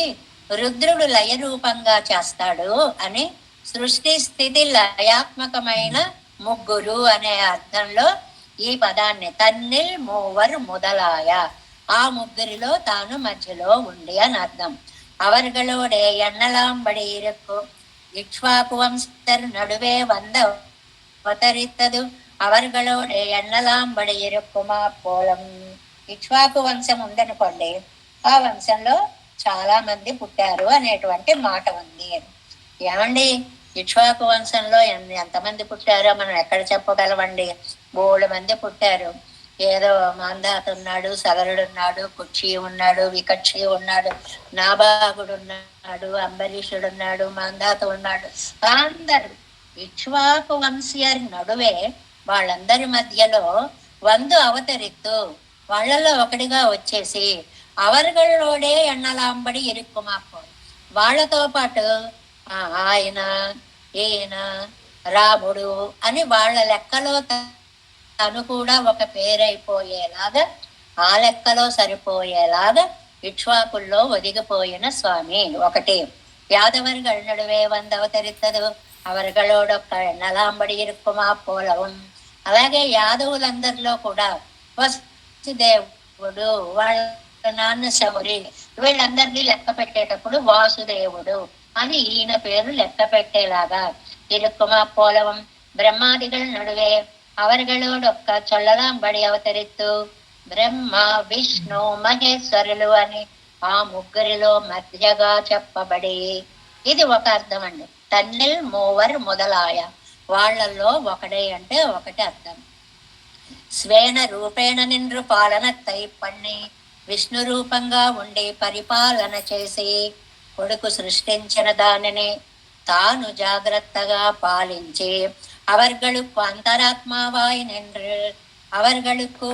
రుద్రుడు లయ రూపంగా చేస్తాడు అని సృష్టి స్థితి లయాత్మకమైన ముగ్గురు అనే అర్థంలో ఈ పదాన్ని తన్నిల్ మూవర్ మొదలాయ, ఆ ముగ్గురిలో తాను మధ్యలో ఉండి అని అర్థం. அவர்களோட எண்ணலாம்படி இருக்கும் இக்ஷ்வாக்கு வம்சர் நடுவே வந்த அவதரித்தது அவர்களோட ఎన్నలాంబడి ఇరుక్కుమా పోలం. ఇక్ష్వాకు వంశం ఉందనుకోండి, ఆ వంశంలో చాలా మంది పుట్టారు అనేటువంటి మాట ఉంది. ఏమండి, ఇక్ష్వాకు వంశంలో ఎంతమంది పుట్టారో మనం ఎక్కడ చెప్పగలమండి? 3 మంది పుట్టారు. ఏదో మాంధాత ఉన్నాడు, సగరుడు ఉన్నాడు, కుక్షి ఉన్నాడు, వికక్షి ఉన్నాడు, నాభాగుడు ఉన్నాడు, అంబరీషుడు ఉన్నాడు, మాంధాత ఉన్నాడు. అందరు ఇక్ష్వాకు వంశీయర్ నడువే, వాళ్ళందరి మధ్యలో వందు అవతరిత్తు, వాళ్ళలో ఒకటిగా వచ్చేసి అవర్గళ్ళోడే ఎన్నలాంబడి ఇరుక్కుమాపో, వాళ్ళతో పాటు ఆయన ఈయన రాముడు అని వాళ్ళ లెక్కలో తను కూడా ఒక పేరైపోయేలాగా, ఆ లెక్కలో సరిపోయేలాగా ఇక్ష్వాకుల్లో ఒదిగిపోయిన స్వామి ఒకటి. యాదవర్గళ నడువే వందవతరిత్తదు అవర్గళోడొక్క ఎన్నలాంబడి ఇరుక్కుమా పోలవం. అలాగే యాదవులందరిలో కూడా వసుదేవుడు, వాళ్ళ నాన్న శౌరి, వీళ్ళందరినీ లెక్క పెట్టేటప్పుడు వాసుదేవుడు అని ఈయన పేరు లెక్క పెట్టేలాగా ఇరుక్కుమా పోలవం. బ్రహ్మాదిగళ నడువే అవర్గళోడొక్క చొల్లలాంబడి అవతరిత్తు బ్రహ్మ విష్ణు మహేశ్వరులు అని ఆ ముగ్గురిలో మధ్యగా చెప్పబడి, ఇది ఒక అర్థం అండి. తన్నిల్ మూవర్ మొదలాయ, వాళ్లలో ఒకడే అంటే ఒకటి అర్థం. స్వేన రూపేణ నిండ్రు పాలన తైపన్ని, విష్ణు రూపంగా ఉండి పరిపాలన చేసి కొడుకు సృష్టించిన దానిని తాను జాగ్రత్తగా పాలించి అవర్గళుకు అంతరాత్మావాయి నిండ్రు, అవర్గళుకు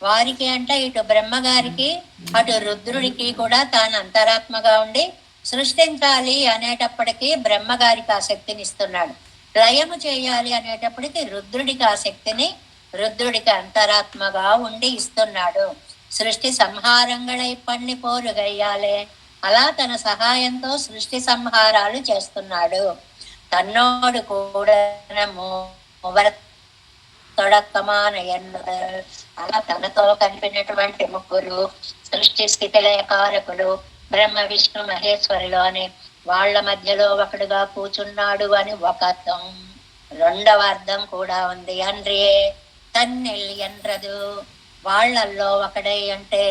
వారికి అంటే ఇటు బ్రహ్మగారికి అటు రుద్రుడికి కూడా తాను అంతరాత్మగా ఉండి సృష్టించాలి అనేటప్పటికీ బ్రహ్మగారికి ఆ శక్తిని ఇస్తున్నాడు. లయము చేయాలి అనేటప్పటికి రుద్రుడికి ఆ శక్తిని రుద్రుడికి అంతరాత్మగా ఉండి ఇస్తున్నాడు. సృష్టి సంహారంగళై పన్ని పోరుగయ్యాలే, అలా తన సహాయంతో సృష్టి సంహారాలు చేస్తున్నాడు. తన్నోడు కూడా తొడక్కమాన అలా తనతో కలిపినటువంటి ముగ్గురు సృష్టి స్థితి లయకారకులు బ్రహ్మ విష్ణు మహేశ్వరులు అని వాళ్ళ మధ్యలో ఒకడుగా కూర్చున్నాడు అని ఒక అర్థం. రెండవ అర్థం కూడా ఉంది. అన్రియే తన్నిల్ ఎండ్రదు, వాళ్లల్లో ఒకడై అంటే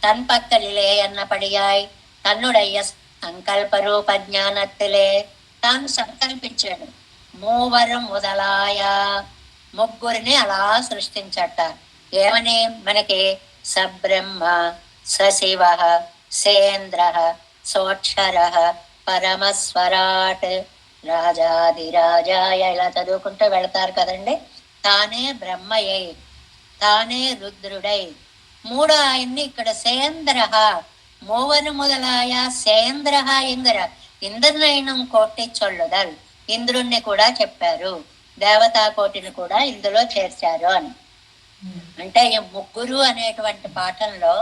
తన్ పక్కలిలే అన్నపడియాయ్ తన్నుడయ్య సంకల్ప రూప జ్ఞానత్తిలే, తాను సంకల్పించాడు. మూవరు మొదలాయ, ముగ్గురిని అలా సృష్టించట. ఏమని? మనకి సబ్రహ్మ సశివ సేంద్ర సోక్షర పరమస్వరాట్ రాజాదిరాజాయ, ఇలా చదువుకుంటూ వెళతారు కదండి. తానే బ్రహ్మయై, తానే రుద్రుడై, మూడో ఆయన్ని ఇక్కడ సేంద్ర, మూవరు మొదలాయ సేంద్ర ఇంద్ర, ఇంద్రనయనం కోటి చొల్లుదల్, ఇంద్రుణ్ణి కూడా చెప్పారు, దేవతా కోటిని కూడా ఇందులో చేర్చారు అని. అంటే ఈ ముగ్గురు అనేటువంటి పాఠంలో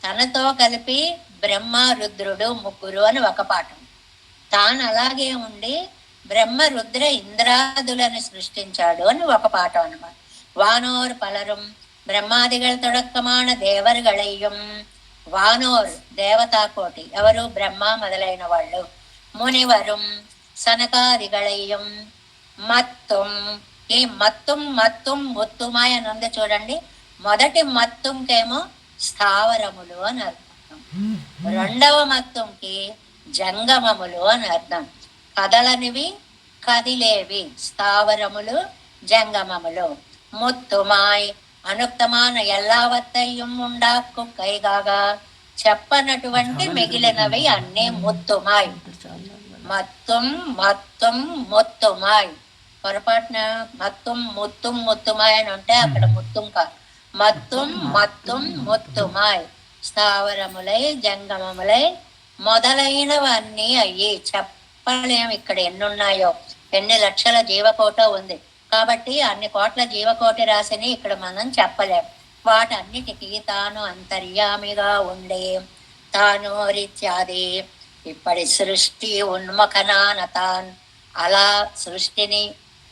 తనతో కలిపి బ్రహ్మ రుద్రుడు ముగ్గురు అని ఒక పాఠం. తాను అలాగే ఉండి బ్రహ్మ రుద్ర ఇంద్రాదులను సృష్టించాడు అని ఒక పాఠం అన్నమాట. వానోర్ పలரும் బ్రహ్మాదిగల్ తొడక్కమాన దేవర్గళయ్యం, వానోర్ దేవతా కోటి, ఎవరు? బ్రహ్మ మొదలైన వాళ్ళు. మునివరం సనకాదిగళయ్యం, మత్తుం, ఈ మత్తుం ముత్తుమాయ నుండి చూడండి. మొదటి మత్తుంకేమో స్థావరములు అని అర్థం, రెండవ మత్తుంకి జంగమములు అని అర్థం. కదలనివి కదిలేవి స్థావరములు జంగమములు. ముత్తుమాయ్ అనుక్తమాన ఎల్లావత్తయ్యం ఉండాక్కు కైగాగా చెప్పనటువంటి మిగిలినవి అన్నీ ముత్తుమాయ్. మత్తుం మత్తుం ముత్తుమాయ్. పొరపాటున మత్తుం ముత్తుం ముత్తుమాయ్ అని ఉంటే అక్కడ ముత్తుం కాదు, మత్తుం మత్తుం ముత్తుమాయ్. స్థావరములై జంగమములై మొదలైనవన్నీ అయ్యి చెప్పలేము ఇక్కడ ఎన్నున్నాయో, ఎన్ని లక్షల జీవకోట ఉంది కాబట్టి అన్ని కోట్ల జీవకోటి రాశిని ఇక్కడ మనం చెప్పలేం. వాటన్నిటికీ తాను అంతర్యామిగా ఉండే తాను రీత్యాది ఇప్పటి సృష్టి ఉన్ముఖనాన తాన్, అలా సృష్టిని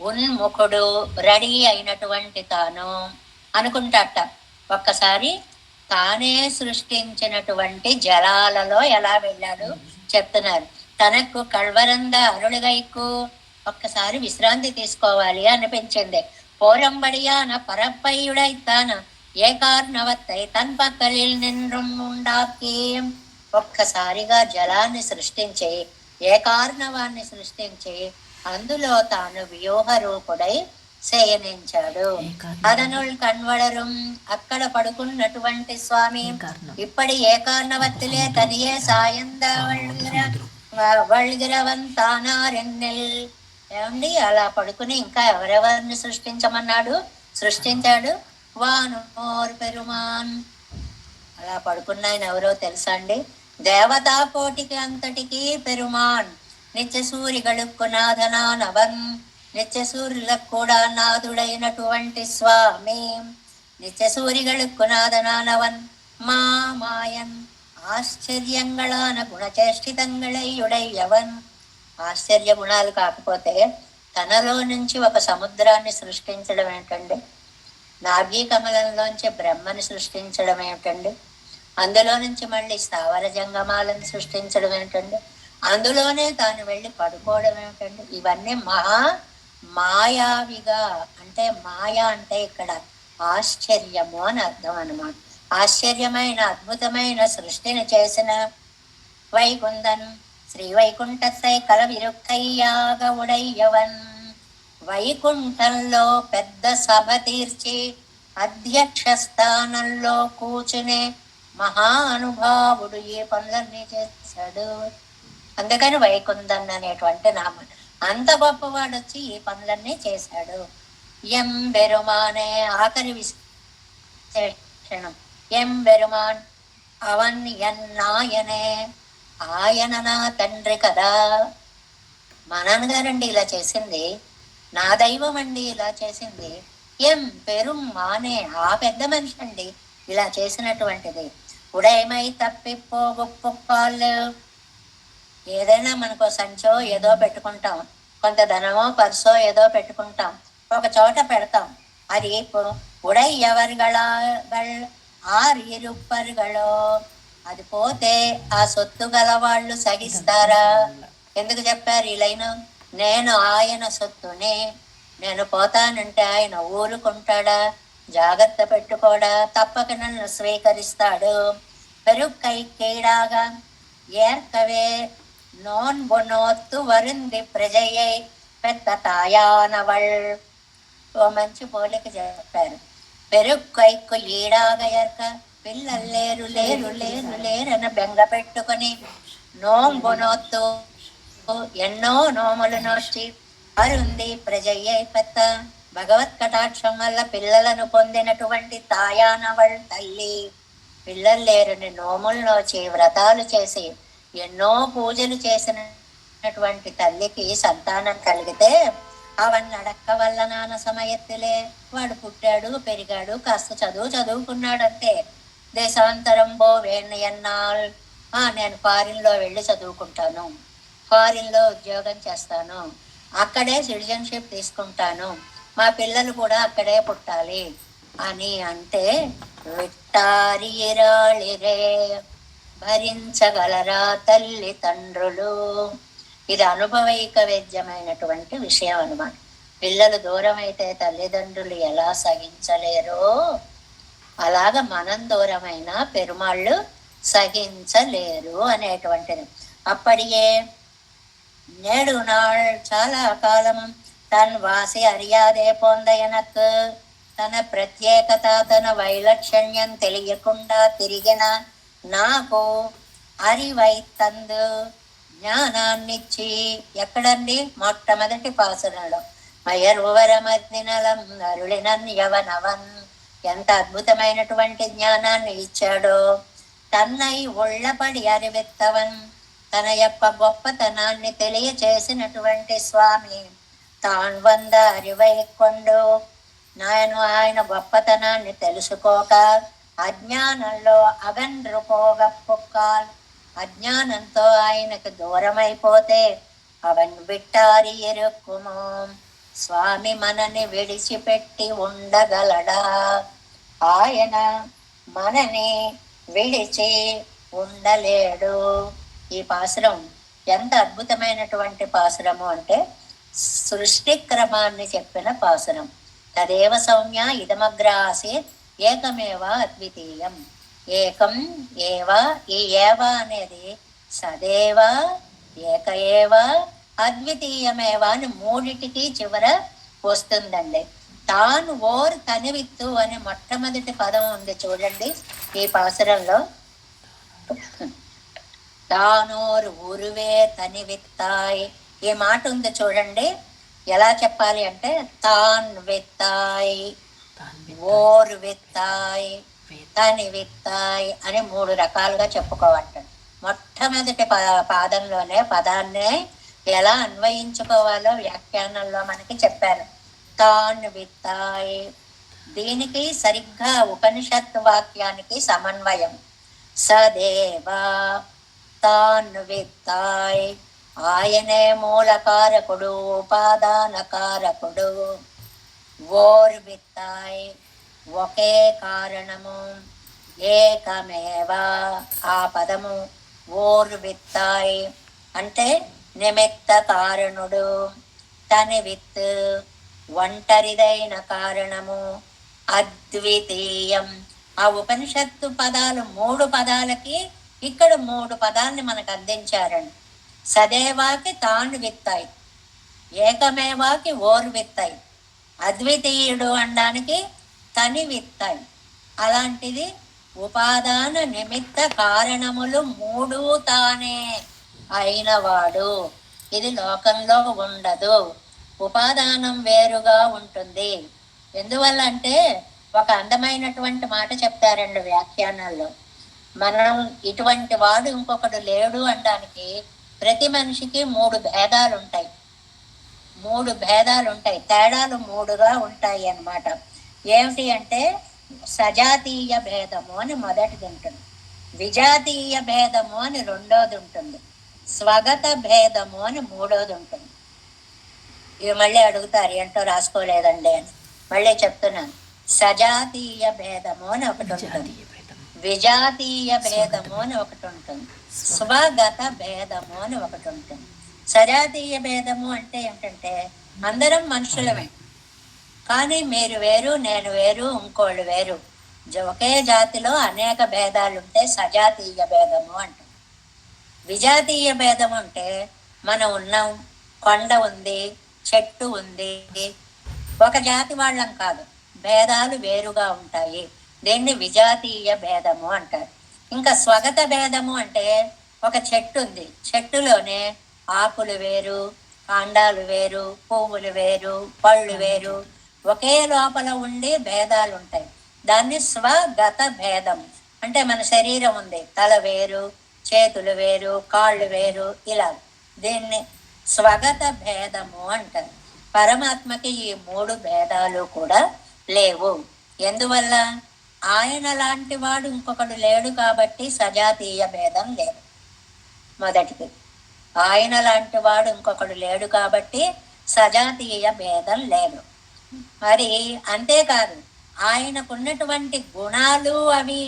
ఉన్ముఖుడు రెడీ అయినటువంటి తాను అనుకుంటాట. ఒక్కసారి తానే సృష్టించినటువంటి జలాలలో ఎలా వెళ్ళాడు చెప్తున్నారు. తనకు కల్వరంద అరుళగైకు ఒక్కసారి విశ్రాంతి తీసుకోవాలి అనిపించింది. పోరంబడియాన పరప్పయుడైతాన ఏకార్ణవత్తై తన్ పక్కలిల్ నిన్రుండాకి. ఒక్కసారిగా జలాన్ని సృష్టించి ఏకార్ణవాన్ని సృష్టించి అందులో తాను వ్యూహ రూపుడై శయనించాడు. అదనుల్ కన్వడరం అక్కడ పడుకున్నటువంటి స్వామి ఇప్పటి ఏకార్ణవత్తులే తనియే సాయంద వల్గిరవంతానారెన్నెల్. ఏమండి అలా పడుకుని ఇంకా ఎవరెవరిని సృష్టించమన్నాడు? సృష్టించాడు వానోర్ పెరుమాన్. అలా పడుకున్నాయన ఎవరో తెలుసా అండి? దేవతా కోటికి అంతటికి పెరుమాన్. నిత్య సూరిగళుక్కు నాథనానవన్. నిత్య సూర్యులకు కూడా నాథుడైనటువంటి స్వామి. నిత్య సూరిగళుక్కు నాథనానవన్ మా మాయన్ ఆశ్చర్యంగళాన గుణచేష్టితంగళయుడయ్యవన్. ఆశ్చర్య గుణాలు కాకపోతే తనలో నుంచి ఒక సముద్రాన్ని సృష్టించడం ఏంటండి? నాభీ కమలంలోంచి బ్రహ్మని సృష్టించడం ఏమిటండి? అందులో నుంచి మళ్ళీ స్థావర జంగమాలను సృష్టించడం ఏంటండి? అందులోనే తాను వెళ్ళి పడుకోవడం ఏమిటండి? ఇవన్నీ మాయావిగా, అంటే మాయ అంటే ఇక్కడ ఆశ్చర్యము అని అర్థం అన్నమాట. ఆశ్చర్యమైన అద్భుతమైన సృష్టిని చేసిన వైకుందన్ శ్రీ వైకుంఠై కల విరుక్కయ్యాగ ఉడయ్యవన్. వైకుంఠంలో పెద్ద సభ తీర్చి అధ్యక్ష స్థానంలో కూర్చునే మహానుభావుడు ఈ పనులన్నీ చేశాడు. అందుకని వైకుందన్ అనేటువంటి నామం. అంత గొప్పవాడు వచ్చి ఈ పనులన్నీ చేశాడు. ఎం బెరుమానే ఆఖరి విశేషణం. ఎం బెరుమాన్ అవన్ ఎన్నాయనే. ఆయన నా తండ్రి కదా. మా నాన్నగారండి ఇలా చేసింది, నా దైవం అండి ఇలా చేసింది. ఎం పెరుమానే ఆ పెద్ద మనిషి అండి ఇలా చేసినటువంటిది. ఉడయమై తప్పిపోగుప్పాళ్ళు. ఏదైనా మనకు సంచో ఏదో పెట్టుకుంటాం, కొంత ధనమో పర్సో ఏదో పెట్టుకుంటాం, ఒక చోట పెడతాం. అది ఉడై ఎవరిగళ ఆరిరుప్పరుగళో. అది పోతే ఆ సొత్తు గల వాళ్ళు సహిస్తారా? ఎందుకు చెప్పారు ఈ లైను? నేను ఆయన సొత్తుని, నేను పోతానంటే ఆయన ఊరుకుంటాడా? జాగ్రత్త పెట్టుకోడా? తప్పక నన్ను స్వీకరిస్తాడు. పెరుక్కై కేడాగా ఏర్కవే నోన్ బొనోత్తు వరుంది ప్రజయ్యై పెద్ద తాయానవళ్. ఓ మంచి పోలిక చెప్పారు. పెరుక్కైకు ఈడాగా ఎర్క పిల్లలు లేరు లేరు లేరు లేరని బెంగ పెట్టుకుని నోంబొనొత్తు ఎన్నో నోములు నోచి అరుంది ప్రజయ్యై పెద్ద. భగవత్ కటాక్షం వల్ల పిల్లలను పొందినటువంటి తాయానవళ్ తల్లి. పిల్లలు లేరని నోములు నోచి వ్రతాలు చేసి ఎన్నో పూజలు చేసినటువంటి తల్లికి సంతానం కలిగితే అవన్నీ అడక్క వల్ల నాన్న సమయత్తులే. వాడు పుట్టాడు, పెరిగాడు, కాస్త చదువుకున్నాడు అంతే. దేశాంతరం బో వేణయన్నాల్. నేను ఫారిన్లో వెళ్ళి చదువుకుంటాను, ఫారిన్లో ఉద్యోగం చేస్తాను, అక్కడే సిటిజన్షిప్ తీసుకుంటాను, మా పిల్లలు కూడా అక్కడే పుట్టాలి అని అంటే విట్టారిరాళిరే భరించగలరా తల్లి తండ్రులు. ఇది అనుభవైక వేద్యమైనటువంటి విషయం అన్నమాట. పిల్లలు దూరం అయితే తల్లిదండ్రులు ఎలా సహించలేరో అలాగ మనం దూరమైన పెరుమాళ్ళు సహించలేరు అనేటువంటిది. అప్పటికే నేడు నాள் చాలా కాలం తన్ వాసి అరియాదే పొందయనకు. తన ప్రత్యేకత తన వైలక్షణ్యం తెలియకుండా తిరిగిన నాకు అరివైతందు జ్ఞానాన్నిచ్చి. ఎక్కడండి? మొట్టమొదటి పాసనలో మయరువరమర్దినలం అరుళినన్ యవనవన్. ఎంత అద్భుతమైనటువంటి జ్ఞానాన్ని ఇచ్చాడో. తన్నై ఒళ్ళపడి అరివెత్తవన్, తన యొక్క గొప్పతనాన్ని తెలియచేసినటువంటి స్వామి తాన్ వంద అరివైకొండు. నేను ఆయన గొప్పతనాన్ని తెలుసుకోక అజ్ఞానంలో అగన్రుపోగప్పుక్కాల్. అజ్ఞానంతో ఆయనకు దూరమైపోతే అవన్ విట్టారి ఎరుక్కుము. స్వామి మనని విడిచిపెట్టి ఉండగలడా? ఆయన మనని విడిచి ఉండలేడు. ఈ పాసురం ఎంత అద్భుతమైనటువంటి పాసురము అంటే సృష్టి క్రమాన్ని చెప్పిన పాసురం. తదేవ సౌమ్య ఇదమగ్ర ఆసీత్ ఏకమేవ అద్వితీయం. ఏకం ఏవ, ఈ ఏవ అనేది సదేవ, ఏక ఏవ, అద్వితీయమేవ అని మూడిటికి చివర వస్తుందండి. తాను ఓర్ తనివిత్తు అని మొట్టమొదటి పదం ఉంది చూడండి ఈ పాసురంలో. తానోరు ఉరువే తనివిత్తాయ్, ఈ మాట ఉంది చూడండి. ఎలా చెప్పాలి అంటే తాన్ విత్తాయ్, ఓర్ విత్తాయ్, తని విత్తాయ్ అని 3 రకాలుగా చెప్పుకోవాలి. మొట్టమొదటి పాదంలోనే పదాన్ని ఎలా అన్వయించుకోవాలో వ్యాఖ్యానంలో మనకి చెప్పారు. తాన్ విత్తాయ్, దీనికి సరిగ్గా ఉపనిషత్తు వాక్యానికి సమన్వయం. సదేవా తాన్ విత్తాయ్, ఆయనే మూలకారకుడు, ఉపాదానకారకుడు. ఓర్ విత్తాయ్, ఒకే కారణము. ఏకమేవ, ఆ పదము ఓర్ విత్తాయ్ అంటే నిమిత్త కారణుడు. తని విత్ ఒంటరిదైన కారణము. అద్వితీయం, ఆ ఉపనిషత్తు పదాలు 3 పదాలకి ఇక్కడ 3 పదాలని మనకు అందించారండి. సదేవాకి తాను విత్తాయి, ఏకమేవాకి ఓర్ విత్తాయి, అద్వితీయుడు అనడానికి తని విత్తాయి. అలాంటిది ఉపాదాన నిమిత్త కారణములు 3 తానే అయినవాడు. ఇది లోకంలో ఉండదు. ఉపాదానం వేరుగా ఉంటుంది. ఎందువల్ల అంటే ఒక అందమైనటువంటి మాట చెప్తారండి వ్యాఖ్యానాల్లో. మనం ఇటువంటి వాడు ఇంకొకడు లేడు అనడానికి ప్రతి మనిషికి 3 భేదాలు ఉంటాయి. 3 భేదాలు ఉంటాయి, తేడాలు 3గా ఉంటాయి అన్నమాట. ఏమిటి అంటే సజాతీయ భేదము అని మొదటిది ఉంటుంది, విజాతీయ భేదము అని రెండోది ఉంటుంది, స్వగత భేదము అని మూడోది ఉంటుంది. ఇవి మళ్ళీ అడుగుతారు ఏంటో రాసుకోలేదండి అని. మళ్ళీ చెప్తున్నాను. సజాతీయ భేదము అని ఒకటి ఉంటుంది, విజాతీయ భేదము అని ఒకటి ఉంటుంది, స్వగత భేదము అని ఒకటి ఉంటుంది. సజాతీయ భేదము అంటే ఏమిటంటే అందరం మనుషులమే, కానీ మీరు వేరు, నేను వేరు, ఇంకోళ్ళు వేరు. ఒకే జాతిలో అనేక భేదాలు ఉంటే సజాతీయ భేదము అంటాం. విజాతీయ భేదం అంటే మనం ఉన్నాం, కొండ ఉంది, చెట్టు ఉంది, ఒక జాతి వాళ్ళం కాదు, భేదాలు వేరుగా ఉంటాయి. దీన్ని విజాతీయ భేదము అంటారు. ఇంకా స్వగత భేదము అంటే ఒక చెట్టు ఉంది, చెట్టులోనే ఆకులు వేరు, కాండాలు వేరు, పువ్వులు వేరు, పళ్ళు వేరు, ఒకే లోపల ఉండి భేదాలు ఉంటాయి. దాన్ని స్వగత భేదం అంటే మన శరీరం ఉంది, తల వేరు, చేతులు వేరు, కాళ్ళు వేరు, ఇలా. దీన్ని స్వగత భేదము అంటారు. పరమాత్మకి ఈ 3 భేదాలు కూడా లేవు. ఎందువల్ల? ఆయన లాంటి వాడు ఇంకొకడు లేడు కాబట్టి సజాతీయ భేదం లేదు. మొదటిది, ఆయన లాంటి వాడు ఇంకొకడు లేడు కాబట్టి సజాతీయ భేదం లేదు. మరి అంతేకాదు, ఆయనకున్నటువంటి గుణాలు అవి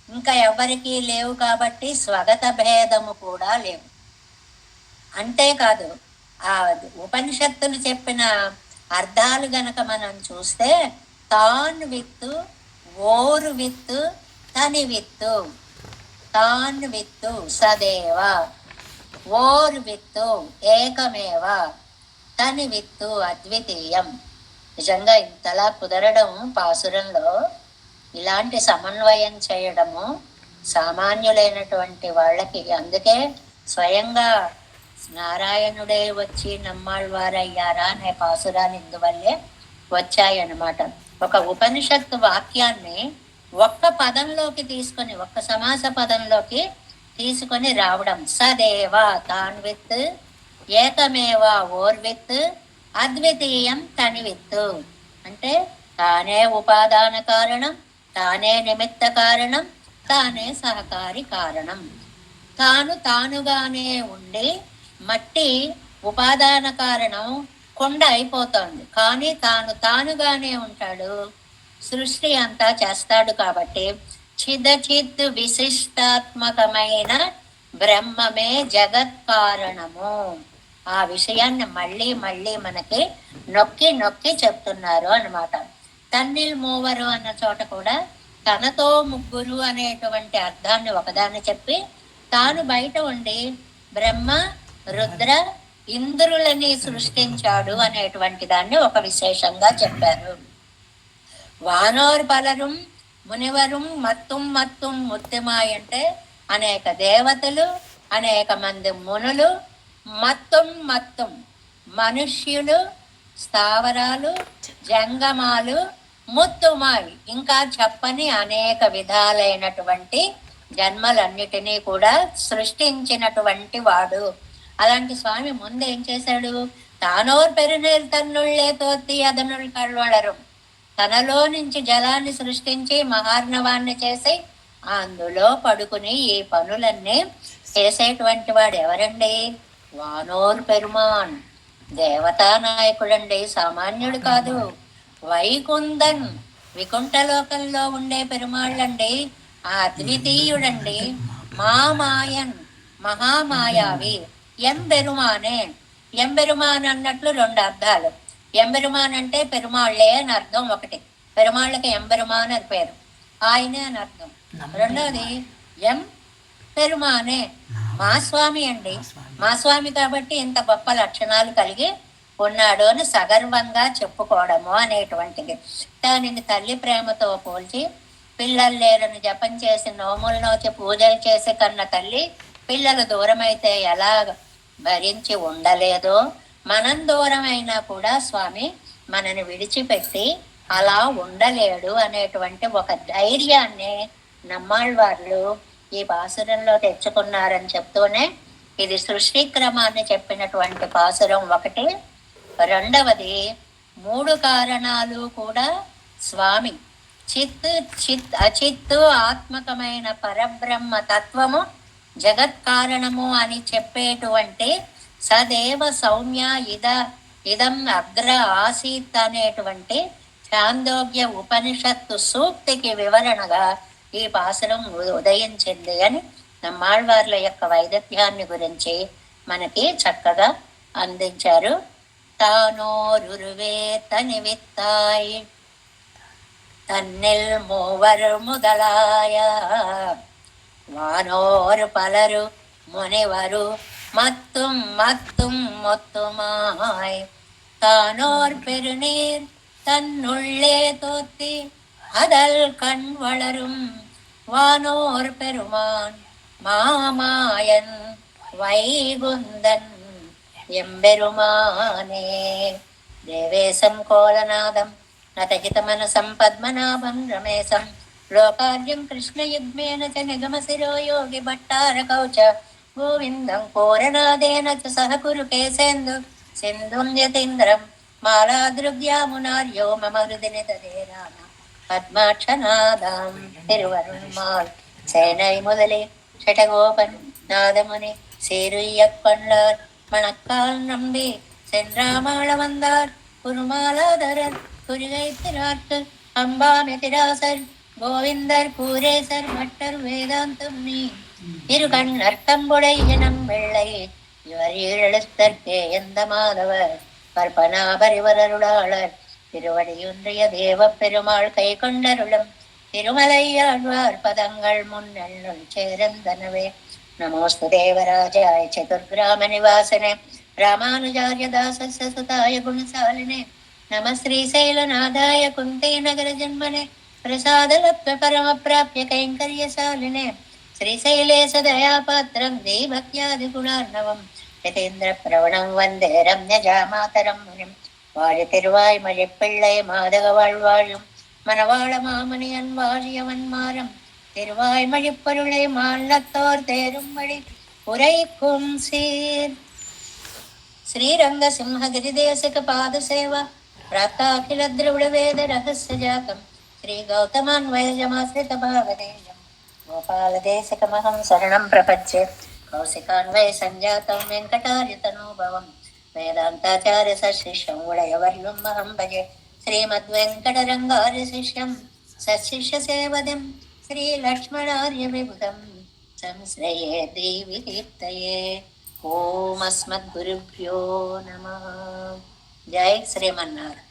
ఇంకా ఎవరికీ లేవు కాబట్టి స్వగత భేదము కూడా లేవు. అంతేకాదు, ఆ ఉపనిషత్తులు చెప్పిన అర్థాలు గనక మనం చూస్తే తాన్ విత్తు, ఓరు విత్తు, తని విత్తు. తాన్ విత్తు సదేవ, ఓర్ విత్తు ఏకమేవ, తని విత్తు అద్వితీయం. నిజంగా ఇంతలా కుదరడం పాసురంలో, ఇలాంటి సమన్వయం చేయడము సామాన్యులైనటువంటి వాళ్ళకి, అందుకే స్వయంగా నారాయణుడే వచ్చి నమ్మాళ్వారయ్యారా అనే పాసురాలు ఇందువల్లే వచ్చాయన్నమాట. ఒక ఉపనిషత్తు వాక్యాన్ని ఒక్క పదంలోకి తీసుకొని, ఒక్క సమాస పదంలోకి తీసుకొని రావడం. సదేవ తాన్విత్, ఏకమేవ ఓర్విత్, అద్వితీయం తనివిత్తు. అంటే తానే ఉపాదాన కారణం, తానే నిమిత్త కారణం, తానే సహకారి కారణం. తాను తానుగానే ఉండి మట్టి ఉపాదాన కారణం కొండ అయిపోతుంది, కానీ తాను తానుగానే ఉంటాడు, సృష్టి అంతా చేస్తాడు. కాబట్టి చిదచిత్ విశిష్టాత్మకమైన బ్రహ్మమే జగత్ కారణము. ఆ విషయాన్ని మళ్ళీ మళ్ళీ మనకి నొక్కి నొక్కి చెప్తున్నారు అన్నమాట. తన్నిల్ మూవరు అన్న చోట కూడా తనతో ముగ్గురు అనేటువంటి అర్థాన్ని ఒకదాన్ని చెప్పి, తాను బయట ఉండి బ్రహ్మ రుద్ర ఇంద్రులని సృష్టించాడు అనేటువంటి దాన్ని ఒక విశేషంగా చెప్పారు. వానోర్ పలரும் మునివరం మత్తుం మత్తుం ముత్తిమాయ్ అంటే అనేక దేవతలు, అనేక మంది మునులు, మత్తుం మత్తుం మనుష్యులు, స్థావరాలు, జంగమాలు, ముత్తుమాయి ఇంకా చెప్పని అనేక విధాలైనటువంటి జన్మలన్నిటినీ కూడా సృష్టించినటువంటి వాడు. అలాంటి స్వామి ముందు ఏం చేశాడు? తానోర్ పెరునీర్ తన్నుళ్లే తోత్తి అదనుల్ కళ్ళవళరం. తనలో నుంచి జలాన్ని సృష్టించి మహార్ణవాన్ని చేసి అందులో పడుకుని ఈ పనులన్నీ చేసేటువంటి వాడు ఎవరండి? వానోర్ పెరుమాన్, దేవతా నాయకుడండి, సామాన్యుడు కాదు. వైకుందన్, వికుంఠలోకంలో ఉండే పెరుమాళ్ళండి, ఆ అద్వితీయుడండి. మామాయన్, మహామాయావి. ఎంబెరుమానే, ఎంబెరుమాన్ అన్నట్లు రెండు అర్థాలు. ఎంబెరుమాన్ అంటే పెరుమాళ్లే అని అర్థం ఒకటి, పెరుమాళ్ళకి ఎంబెరుమాన్ అని పేరు, ఆయనే అని అర్థం. రెండోది ఎం పెరుమానే, మా స్వామి అండి, మా స్వామి కాబట్టి ఇంత గొప్ప లక్షణాలు కలిగి ఉన్నాడు అని సగర్వంగా చెప్పుకోవడము అనేటువంటిది. దానిని తల్లి ప్రేమతో పోల్చి, పిల్లలు లేరని జపం చేసి నోములు నోచి పూజలు చేసి కన్న తల్లి పిల్లలు దూరమైతే ఎలా భరించి ఉండలేదో, మనం దూరమైనా కూడా స్వామి మనని విడిచిపెట్టి అలా ఉండలేడు అనేటువంటి ఒక ధైర్యాన్ని నమ్మాళ్వార్లు ఈ పాసురంలో తెచ్చుకున్నారని చెప్తూనే, ఇది సృష్టి క్రమాన్ని చెప్పినటువంటి పాసురం ఒకటి. రెండవది, మూడు కారణాలు కూడా స్వామి చిత్ అచిత్తు ఆత్మకమైన పరబ్రహ్మ తత్వము జగత్ కారణము అని చెప్పేటువంటి సదేవ సౌమ్య ఇదం అగ్ర ఆసీత్ అనేటువంటి చాందోగ్య ఉపనిషత్తు సూక్తికి వివరణగా ఈ పాసురం ఉదయించింది అని నమ్మాళ్వార్ల యొక్క వైదగ్ధ్యాన్ని గురించి మనకి చక్కగా అందించారు. తానోరువే తనివిత్తాయ్ తన్నిల్ మూవరు ముదలాయ, వానోరు పలరు మునివరు మత్తుం మత్తుం మొత్తుమాయ్, தானோர் பெருநீர் தன்னுள்ளே தோத்தி அதல் கண் வளரும் வானோர் பெருமான் மாமாயன் வைகுந்தன் எம்பெருமானே. దేవేశం కోలనాదం నతహితమనసం పద్మనాభం రమేశం లోకార్యం కృష్ణయుగ్మేన చ నిగమశిరో యోగి భట్టారకౌ చ గోవిందం కోరనాదేన చ సహ కురు కేశేందు సింధుం యతీంద్రం మాలాదృగ్యామునార్యో మమ హృదిని తదేరామ పద్మాక్షనాదాం తిరువరుణ్మాల్ சேனை முதலே ஷடகோபன் நாதமுனி சேருய்யப்பண்ணார் மணக்கால் நம்பி சென்றாமாள வந்தார் குருமாலாதரர் குறிகைத்திரார்க்கு அம்பாமெதிராசர் கோவிந்தர் கூரேசர் மட்டர் வேதாந்தம் நீ இருகண் அர்த்தம்புடையனம் வெள்ளை இவர் எழுத்தற்கே எந்த மாதவர் பற்பனாபரிவரருளாளர் திருவடியொன்றிய தேவ பெருமாள் கை கொண்டருளும் திருமலையாழ்வார் பதங்கள் முன்னெண்ணுள் சேரந்தனவே. நமோஸ்து தேவராஜாய சதுர்கிராம நிவாசனே ராமானுஜாரிய தாசஸ்ய சுதாய குணசாலினே నమ శ్రీశైలనాథాయ కుంతే నగర జన్మనే ప్రసాదలత్వ పరమ ప్రాప్య కైంకర్యశాలినే శ్రీశైలే సదయాపాత్రం దేభక్యాది గుణార్ణవం యతేంద్ర ప్రవణం వందే రమ్యజామాతరం మునిం వాழ తిరువాయ్ మழிப்பிள்ளை మాధవ வாழ்வாழும் மணவாள மாமணியன் வாழியவன் மாறம் திருவாய் மழிப்பொருளை மால்லத்தோர் தேரும் வழி உரைக்கும் சீர் శ్రీరంగ సింహగిరిదేశక పాద సేవ ప్రాప్తాఖిల ద్రవిడ వేద రహస్య జాతం శ్రీ గౌతమాన్వయజమాశ్రిత భావదేయం గోపాల దేశకమహం శరణం ప్రపంచే కౌశికాన్వయ సంజాతం వెంకటార్యతనోభవం వేదాంతాచార్య సశిష్యం ఉడయవర్యం మహం భజే శ్రీమద్వెంకటరంగార్య శిష్యం సశిష్య సేవదం శ్రీలక్ష్మణార్య విబుధం సంశ్రయే దేవి తీర్థయే ఓం అస్మద్గురుభ్యో నమః. జై శ్రీమన్నారాయణ.